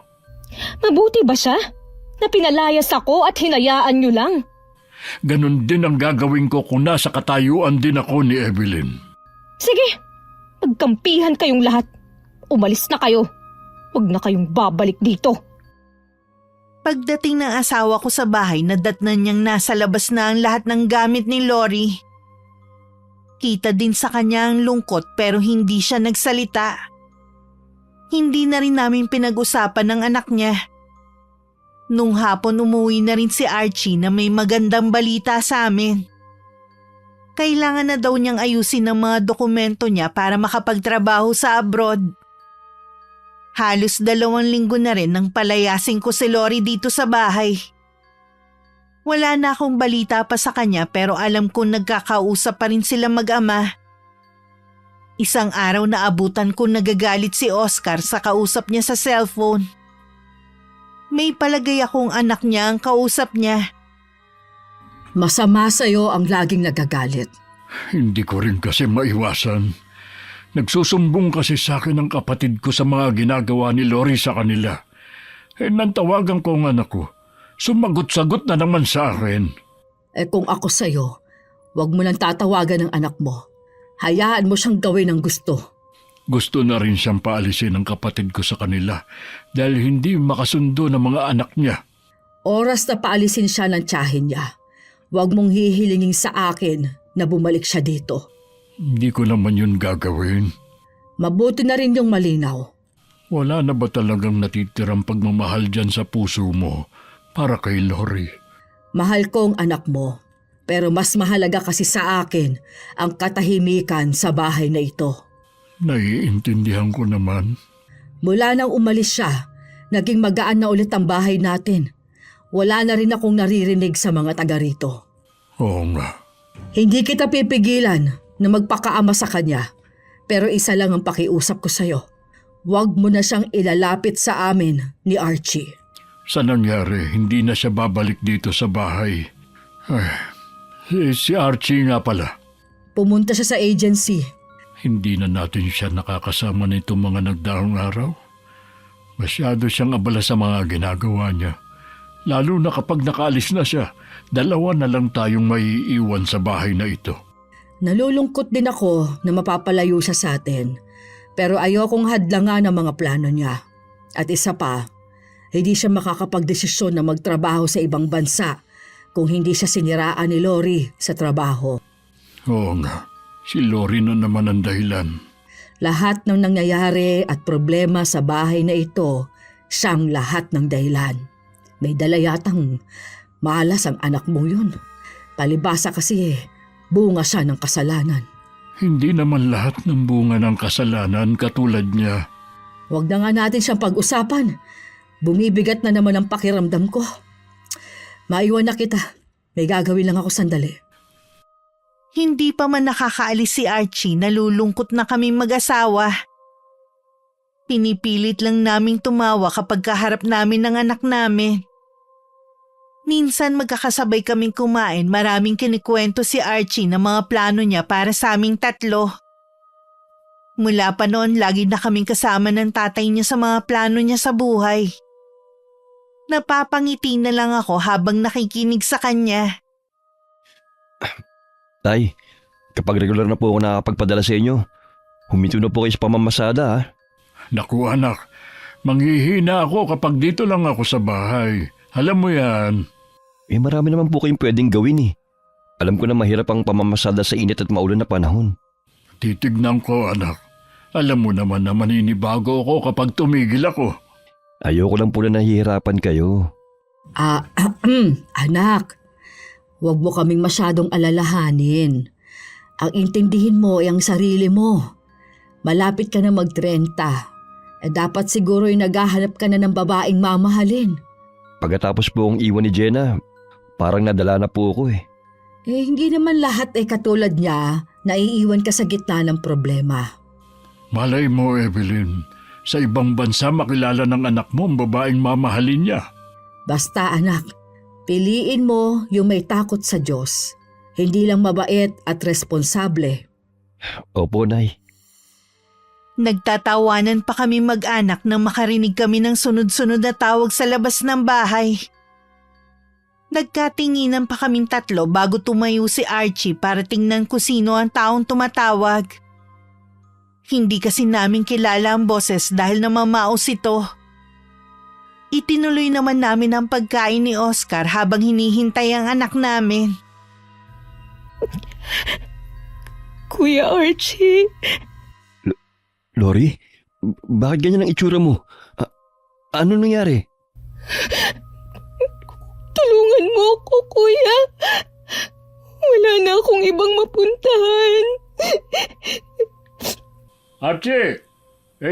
Mabuti ba siya? Na pinalayas ako at hinayaan niyo lang? Ganon din ang gagawin ko kung nasa katayuan din ako ni Evelyn. Sige, magkampihan kayong lahat. Umalis na kayo. Huwag na kayong babalik dito. Pagdating ng asawa ko sa bahay, nadatnan niyang nasa labas na ang lahat ng gamit ni Lori. Kita din sa kanya ang lungkot pero hindi siya nagsalita. Hindi na rin namin pinag-usapan ng anak niya. Nung hapon umuwi na rin si Archie na may magandang balita sa amin. Kailangan na daw niyang ayusin ang mga dokumento niya para makapagtrabaho sa abroad. Halos 2 linggo na rin nang palayasin ko si Lori dito sa bahay. Wala na akong balita pa sa kanya pero alam kong nagkakausap pa rin sila mag-ama. Isang araw na abutan ko nagagalit si Oscar sa kausap niya sa cellphone. May palagay akong anak niya ang kausap niya. Masama sa'yo ang laging nagagalit. Hindi ko rin kasi maiwasan. Nagsusumbong kasi sa akin ang kapatid ko sa mga ginagawa ni Lori sa kanila. Nang tawagan ko ang anak ko, sumagot-sagot na naman sa akin. Kung ako sa'yo, huwag mo lang tatawagan ng anak mo. Hayaan mo siyang gawin ang gusto. Gusto na rin siyang paalisin ng kapatid ko sa kanila dahil hindi makasundo ng mga anak niya. Oras na paalisin siya ng tiyahin niya. Huwag mong hihilingin sa akin na bumalik siya dito. Hindi ko naman yun gagawin. Mabuti na rin yung malinaw. Wala na ba talagang natitirang pagmamahal dyan sa puso mo para kay Lori? Mahal ko ang anak mo, pero mas mahalaga kasi sa akin ang katahimikan sa bahay na ito. Naiintindihan ko naman. Mula nang umalis siya, naging magaan na ulit ang bahay natin. Wala na rin akong naririnig sa mga taga rito. Oo nga. Hindi kita pipigilan na magpakaama sa kanya, pero isa lang ang pakiusap ko sa'yo. Huwag mo na siyang ilalapit sa amin ni Archie. Sa nangyari, hindi na siya babalik dito sa bahay. Si Archie nga pala. Pumunta siya sa agency. Hindi na natin siya nakakasama nitong mga nagdaang araw. Masyado siyang abala sa mga ginagawa niya. Lalo na kapag nakaalis na siya, 2 na lang tayong maiiwan sa bahay na ito. Nalulungkot din ako na mapapalayo siya sa atin. Pero ayokong hadlangan ang mga plano niya. At isa pa, hindi siya makakapagdesisyon na magtrabaho sa ibang bansa kung hindi siya siniraan ni Lori sa trabaho. Oo nga, si Lori na naman ang dahilan. Lahat ng nangyayari at problema sa bahay na ito, siyang lahat ng dahilan. May dala yatang malas ang anak mo yun. Palibasa kasi bunga siya ng kasalanan. Hindi naman lahat ng bunga ng kasalanan katulad niya. Huwag na nga natin siyang pag-usapan. Bumibigat na naman ang pakiramdam ko. Maiwan na kita. May gagawin lang ako sandali. Hindi pa man nakakaalis si Archie, nalulungkot na kaming mag-asawa. Pinipilit lang naming tumawa kapag kaharap namin ng anak namin. Minsan magkakasabay kaming kumain, maraming kinikwento si Archie ng mga plano niya para sa aming 3. Mula pa noon, lagi na kaming kasama ng tatay niya sa mga plano niya sa buhay. Napapangiti na lang ako habang nakikinig sa kanya. Tay, kapag regular na po ako nakakapagpadala sa inyo, huminto na po kayo sa pamamasada ha. Naku anak, manghihina ako kapag dito lang ako sa bahay. Alam mo yan. Marami naman po kayong pwedeng gawin eh. Alam ko na mahirap ang pamamasada sa init at maulan na panahon. Titignan ko anak. Alam mo naman na maninibago ako kapag tumigil ako. Ayoko lang po na nahihirapan kayo. Anak, huwag mo kaming masyadong alalahanin. Ang intindihin mo ay ang sarili mo. Malapit ka na mag-30. Dapat siguro ay naghahanap ka na ng babaeng mamahalin. Pagkatapos po akong iwan ni Jenna, parang nadala na po ako eh. Hindi naman lahat ay katulad niya na iiwan ka sa gitna ng problema. Malay mo Evelyn, sa ibang bansa makilala ng anak mo ang babaeng mamahalin niya. Basta anak, piliin mo yung may takot sa Diyos. Hindi lang mabait at responsable. Opo, Nay. Nagtatawanan pa kami mag-anak nang makarinig kami ng sunod-sunod na tawag sa labas ng bahay. Nagkatinginan pa kaming 3 bago tumayo si Archie para tingnan kung sino ang taong tumatawag. Hindi kasi namin kilala ang boses dahil namamaos ito. Itinuloy naman namin ang pagkain ni Oscar habang hinihintay ang anak namin. Kuya Archie, Lori, bakit ganyan ang itsura mo? Ano nangyari? tulungan mo ako, kuya. Wala na akong ibang mapuntahan. Archie,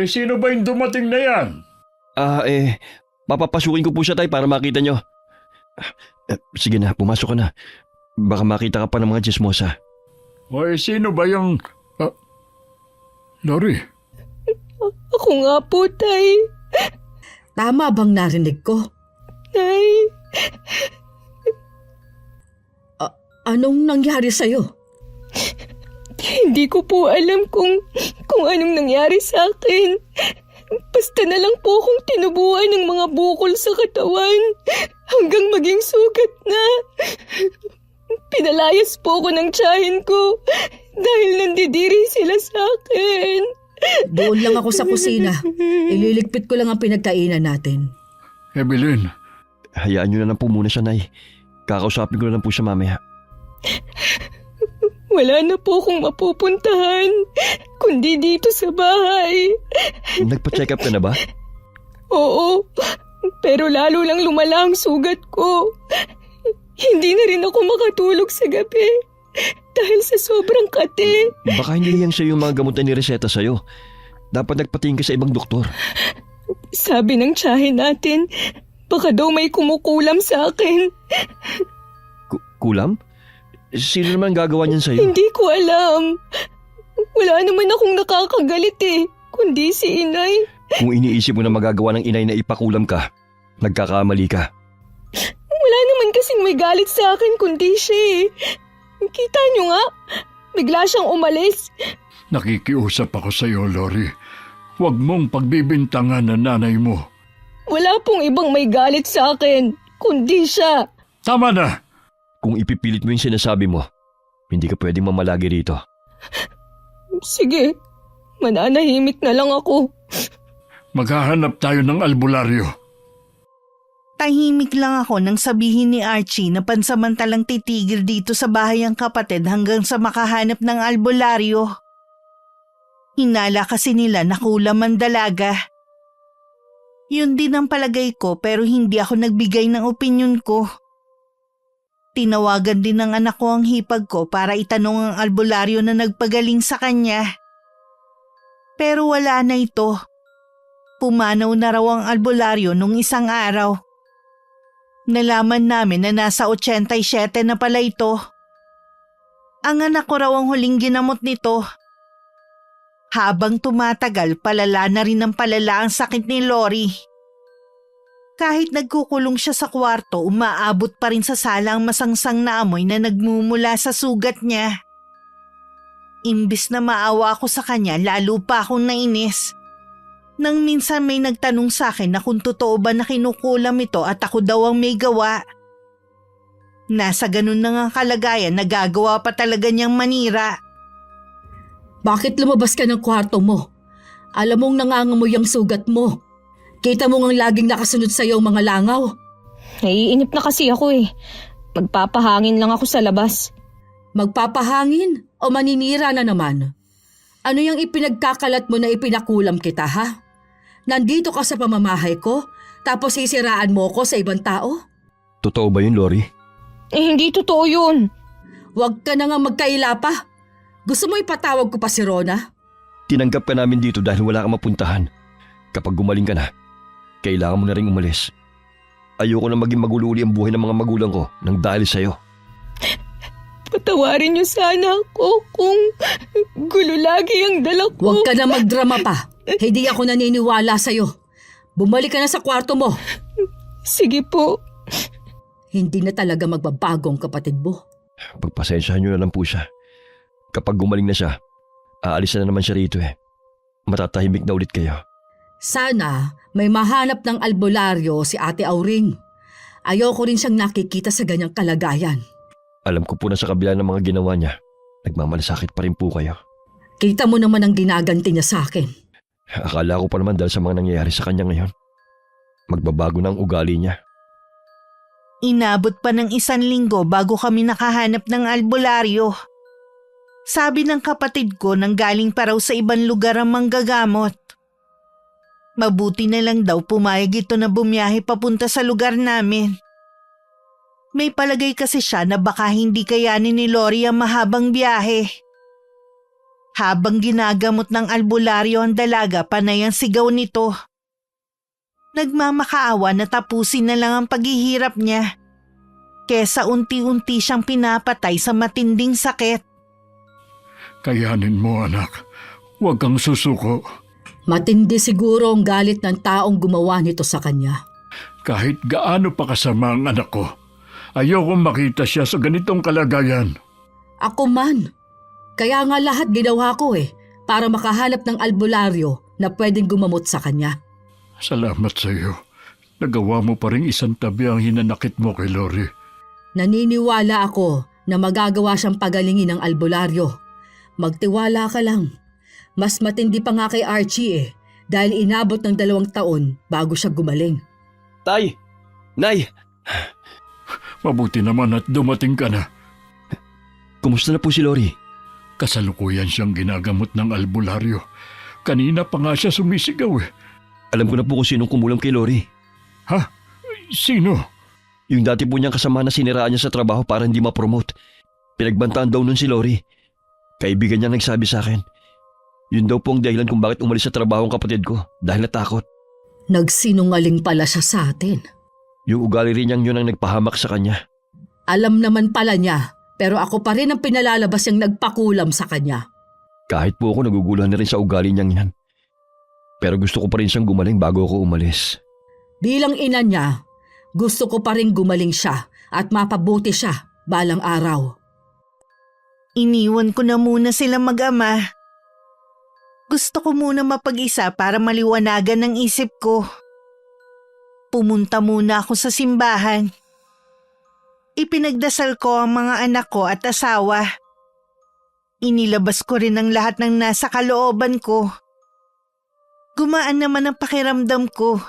sino ba yung dumating na yan? Papapasukin ko po siya tay para makita nyo. Sige na, pumasok ka na. Baka makita ka pa ng mga chismosa. Sino ba yung... Lori? Ako nga po, Tay. Tama bang narinig ko? Tay. Anong nangyari sa'yo? Hindi ko po alam kung anong nangyari sa akin. Basta na lang po akong tinubuan ng mga bukol sa katawan hanggang maging sugat na. Pinalayas po ako ng tiyahin ko dahil nandidiri sila sa akin. Doon lang ako sa kusina. Ililigpit ko lang ang pinagkainan natin. Evelyn. Hayaan nyo na lang po muna siya, Nay. Kakausapin ko na lang po siya mamaya. Wala na po akong mapupuntahan, kundi dito sa bahay. Nagpa-check up ka na ba? Oo, pero lalo lang lumala ang sugat ko. Hindi na rin ako makatulog sa gabi dahil sa sobrang kate. Baka hindi lang sa'yo yung mga gamot na nireseta sa'yo. Dapat nagpatingin ka sa ibang doktor. Sabi ng tiyahin natin, baka daw may kumukulam sa akin. Kulam? Sino naman gagawa niyan sa'yo? Hindi ko alam. Wala naman akong nakakagalit kundi si inay. Kung iniisip mo na magagawa ng inay na ipakulam ka, nagkakamali ka. Wala naman kasing may galit sa akin kundi siya. Kita niyo nga, bigla siyang umalis. Nakikiusap ako sa iyo, Lori. Huwag mong pagbibintangan ang nanay mo. Wala pong ibang may galit sa akin, kundi siya. Tama na! Kung ipipilit mo yung sinasabi mo, hindi ka pwedeng mamalagi rito. Sige, mananahimik na lang ako. Maghahanap tayo ng albularyo. Tahimik lang ako nang sabihin ni Archie na pansamantalang titigil dito sa bahay ang kapatid hanggang sa makahanap ng albularyo. Hinala kasi nila na kulam ang dalaga. Yun din ang palagay ko pero hindi ako nagbigay ng opinyon ko. Tinawagan din ng anak ko ang hipag ko para itanong ang albularyo na nagpagaling sa kanya. Pero wala na ito. Pumanaw na raw ang albularyo nung isang araw. Nalaman namin na nasa 87 na pala ito. Ang anak ko raw ang huling ginamot nito. Habang tumatagal, palala na rin ng palala ang sakit ni Lori. Kahit nagkukulong siya sa kwarto, umaabot pa rin sa sala ang masangsang na amoy na nagmumula sa sugat niya. Imbis na maawa ako sa kanya, lalo pa akong nainis. Nang minsan may nagtanong sa akin na kung totoo ba na kinukulam ito at ako daw ang may gawa. Nasa ganun na nga kalagayan, nagagawa pa talaga niyang manira. Bakit lumabas ka ng kwarto mo? Alam mong nangangamoy ang sugat mo. Kita mo ngang laging nakasunod sa'yo ang mga langaw. Naiinip na kasi ako Magpapahangin lang ako sa labas. Magpapahangin o maninira na naman? Ano yung ipinagkakalat mo na ipinakulam kita, ha? Nandito ka sa pamamahay ko, tapos sisiraan mo ko sa ibang tao? Totoo ba yun, Lori? Hindi totoo yun. Huwag ka na nga magkaila pa. Gusto mo ipatawag ko pa si Rona? Tinanggap ka namin dito dahil wala kang mapuntahan. Kapag gumaling ka na, kailangan mo na rin umalis. Ayoko na maging magulo uli ang buhay ng mga magulang ko nang dahil sa'yo. Patawarin niyo sana ako kung gulo lagi ang dala ko. Huwag ka na magdrama pa. Hindi ako naniniwala sa'yo. Bumalik ka na sa kwarto mo. Sige po. Hindi na talaga magbabago ang kapatid mo. Pagpasensyahan nyo na lang po siya. Kapag gumaling na siya, aalis na naman siya rito Matatahimik na ulit kayo. Sana may mahanap ng albularyo si Ate Auring. Ayoko rin siyang nakikita sa ganyang kalagayan. Alam ko po na sa kabila ng mga ginawa niya, nagmamalasakit pa rin po kayo. Kita mo naman ang ginaganti niya sa akin. Akala ko pa naman dahil sa mga nangyayari sa kanya ngayon. Magbabago na ang ugali niya. Inabot pa ng 1 linggo bago kami nakahanap ng albularyo. Sabi ng kapatid ko nang galing pa raw sa ibang lugar ang manggagamot. Mabuti na lang daw pumayag ito na bumiyahe papunta sa lugar namin. May palagay kasi siya na baka hindi kayanin ni Lori ang mahabang biyahe. Habang ginagamot ng albularyo ang dalaga, panay ang sigaw nito. Nagmamakaawa na tapusin na lang ang paghihirap niya. Kesa unti-unti siyang pinapatay sa matinding sakit. Kayanin mo, anak. Huwag kang susuko. Matindi siguro ang galit ng taong gumawa nito sa kanya. Kahit gaano pa kasama ang anak ko, ayokong makita siya sa ganitong kalagayan. Ako man. Kaya nga lahat ginawa ko para makahanap ng albularyo na pwedeng gumamot sa kanya. Salamat sa iyo. Nagawa mo pa rin isang tabi ang hinanakit mo kay Lori. Naniniwala ako na magagawa siyang pagalingin ng albularyo. Magtiwala ka lang. Mas matindi pa nga kay Archie dahil inabot ng 2 taon bago siya gumaling. Tay! Nay! Mabuti naman at dumating ka na. Kumusta na po si Lori? Kasalukuyan siyang ginagamot ng albularyo. Kanina pa nga siya sumisigaw eh. Alam ko na po kung sinong kumulam kay Lori. Ha? Sino? Yung dati po niyang kasama na siniraan niya sa trabaho para hindi ma-promote. Pinagbantaan daw nun si Lori. Kaibigan niya nagsabi sa akin. Yun daw po ang dahilan kung bakit umalis sa trabaho ang kapatid ko dahil natakot. Nagsinungaling pala siya sa atin. Yung ugali rin niyang yun ang nagpahamak sa kanya. Alam naman pala niya, pero ako pa rin ang pinalalabas yung nagpakulam sa kanya. Kahit po ako naguguluhan na rin sa ugali niyang yan. Pero gusto ko pa rin siyang gumaling bago ako umalis. Bilang ina niya, gusto ko pa rin gumaling siya at mapabuti siya balang araw. Iniwan ko na muna sila mag-ama. Gusto ko muna mapag-isa para maliwanagan ng isip ko. Pumunta muna ako sa simbahan. Ipinagdasal ko ang mga anak ko at asawa. Inilabas ko rin ang lahat ng nasa kalooban ko. Gumaan naman ang pakiramdam ko.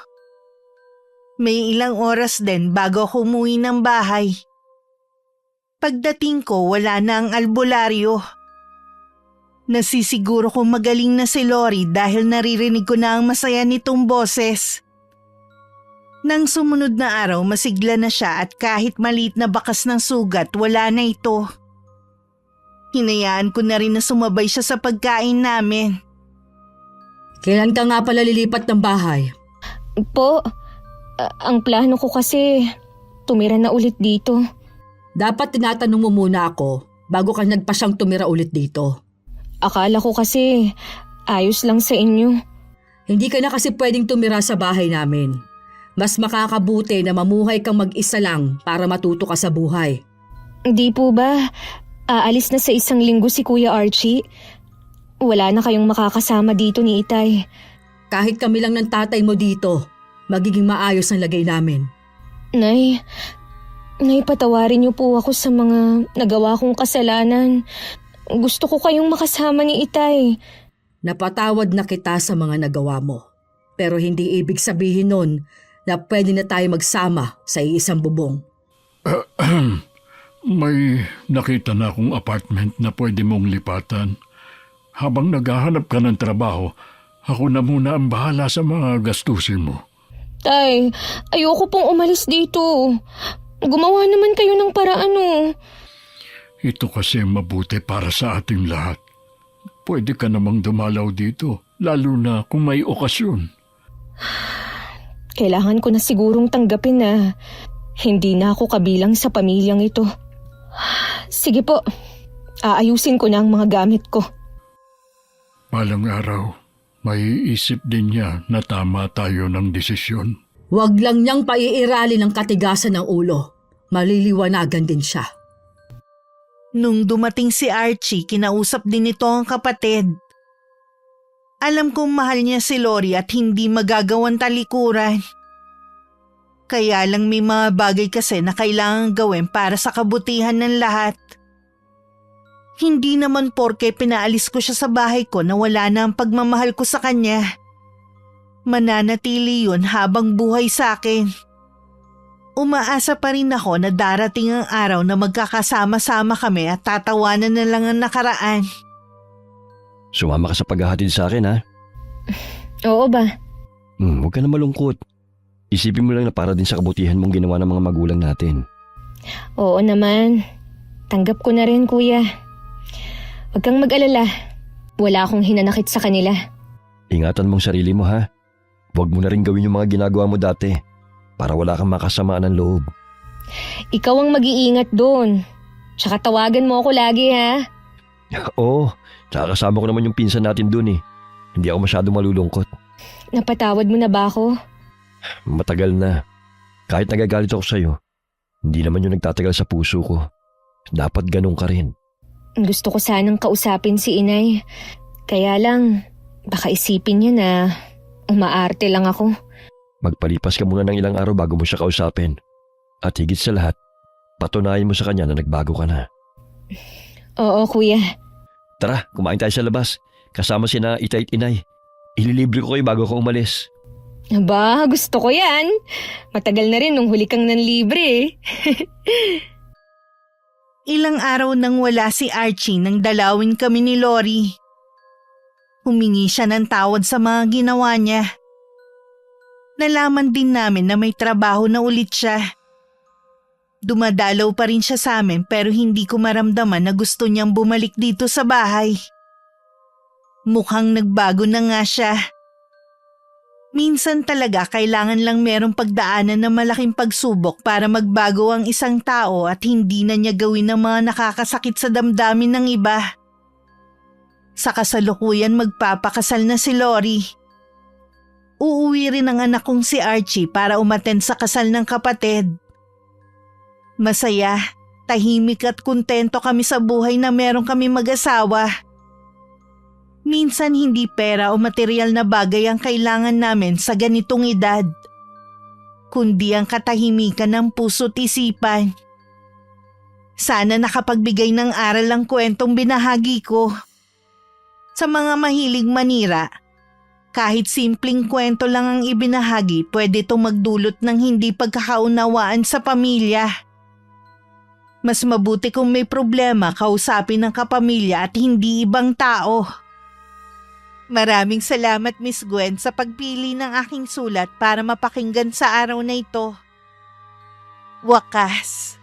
May ilang oras din bago ako umuwi ng bahay. Pagdating ko, wala na ang albularyo. Nasisiguro kong magaling na si Lori dahil naririnig ko na ang masaya nitong boses. Nang sumunod na araw, masigla na siya at kahit maliit na bakas ng sugat, wala na ito. Hinayaan ko na rin na sumabay siya sa pagkain namin. Kailan ka nga pala lilipat ng bahay? Po, ang plano ko kasi tumira na ulit dito. Dapat tinatanong mo muna ako bago ka nagpasyang tumira ulit dito. Akala ko kasi ayos lang sa inyo. Hindi ka na kasi pwedeng tumira sa bahay namin. Mas makakabuti na mamuhay kang mag-isa lang para matuto ka sa buhay. Hindi po ba aalis na sa 1 linggo si Kuya Archie? Wala na kayong makakasama dito ni Itay. Kahit kami lang ng tatay mo dito, magiging maayos ang lagay namin. Nay, patawarin niyo po ako sa mga nagawa kong kasalanan. Gusto ko kayong makasama ni Itay. Napatawad na kita sa mga nagawa mo. Pero hindi ibig sabihin nun na pwede na tayo magsama sa iisang bubong. May nakita na akong apartment na pwede mong lipatan. Habang naghahanap ka ng trabaho, ako na muna ang bahala sa mga gastusin mo. Tay, ayoko pong umalis dito. Gumawa naman kayo ng paraan Ito kasi mabuti para sa ating lahat. Pwede ka namang dumalaw dito, lalo na kung may okasyon. Kailangan ko na sigurong tanggapin na hindi na ako kabilang sa pamilyang ito. Sige po, aayusin ko na ang mga gamit ko. Balang araw, may isip din niya na tama tayo ng desisyon. Huwag lang niyang paiirali ng katigasan ng ulo. Maliliwanagan din siya. Nung dumating si Archie, kinausap din nito ang kapatid. Alam kong mahal niya si Lori at hindi magagawang talikuran. Kaya lang may mga bagay kasi na kailangan gawin para sa kabutihan ng lahat. Hindi naman porke pinaalis ko siya sa bahay ko na wala na ang pagmamahal ko sa kanya. Mananatili yun habang buhay sa akin. Umaasa pa rin ako na darating ang araw na magkakasama-sama kami at tatawanan na lang ang nakaraan. Sumama ka sa paghahatid sa akin, ha? Oo ba? Huwag ka na malungkot. Isipin mo lang na para din sa kabutihan mong ginawa ng mga magulang natin. Oo naman. Tanggap ko na rin, Kuya. Huwag kang mag-alala. Wala akong hinanakit sa kanila. Ingatan mong sarili mo, ha? Huwag mo na rin gawin yung mga ginagawa mo dati para wala kang makasamaan ng loob. Ikaw ang mag-iingat doon. Tsaka tawagan mo ako lagi, ha? Oo, tsaka kasama ko naman yung pinsan natin dun eh. Hindi ako masyado malulungkot. Napatawad mo na ba ako? Matagal na. Kahit nagagalit ako sa'yo, hindi naman yung nagtatagal sa puso ko. Dapat ganun ka rin. Gusto ko sanang kausapin si Inay. Kaya lang, baka isipin niya na umaarte lang ako. Magpalipas ka muna ng ilang araw bago mo siya kausapin. At higit sa lahat, patunayan mo sa kanya na nagbago ka na. Oo, Kuya. Tara, kumain tayo sa labas. Kasama sina Itay at Inay. Ililibre ko kayo bago ako umalis. Aba, gusto ko yan. Matagal na rin nung huli kang nanlibre eh. Ilang araw nang wala si Archie nang dalawin kami ni Lori. Humingi siya ng tawad sa mga ginawa niya. Nalaman din namin na may trabaho na ulit siya. Dumadalaw pa rin siya sa amin pero hindi ko maramdaman na gusto niyang bumalik dito sa bahay. Mukhang nagbago na nga siya. Minsan talaga kailangan lang merong pagdaanan ng malaking pagsubok para magbago ang isang tao at hindi na niya gawin ang mga nakakasakit sa damdamin ng iba. Sa kasalukuyan magpapakasal na si Lori. Uuwi rin ang anak kong si Archie para umattend sa kasal ng kapatid. Masaya, tahimik at kontento kami sa buhay na meron kami mag-asawa. Minsan hindi pera o material na bagay ang kailangan namin sa ganitong edad, kundi ang katahimikan ng puso't isipan. Sana nakapagbigay ng aral ang kwentong binahagi ko. Sa mga mahilig manira, kahit simpleng kwento lang ang ibinahagi, pwede itong magdulot ng hindi pagkakaunawaan sa pamilya. Mas mabuti kung may problema, kausapin ng kapamilya at hindi ibang tao. Maraming salamat Miss Gwen sa pagpili ng aking sulat para mapakinggan sa araw na ito. Wakas.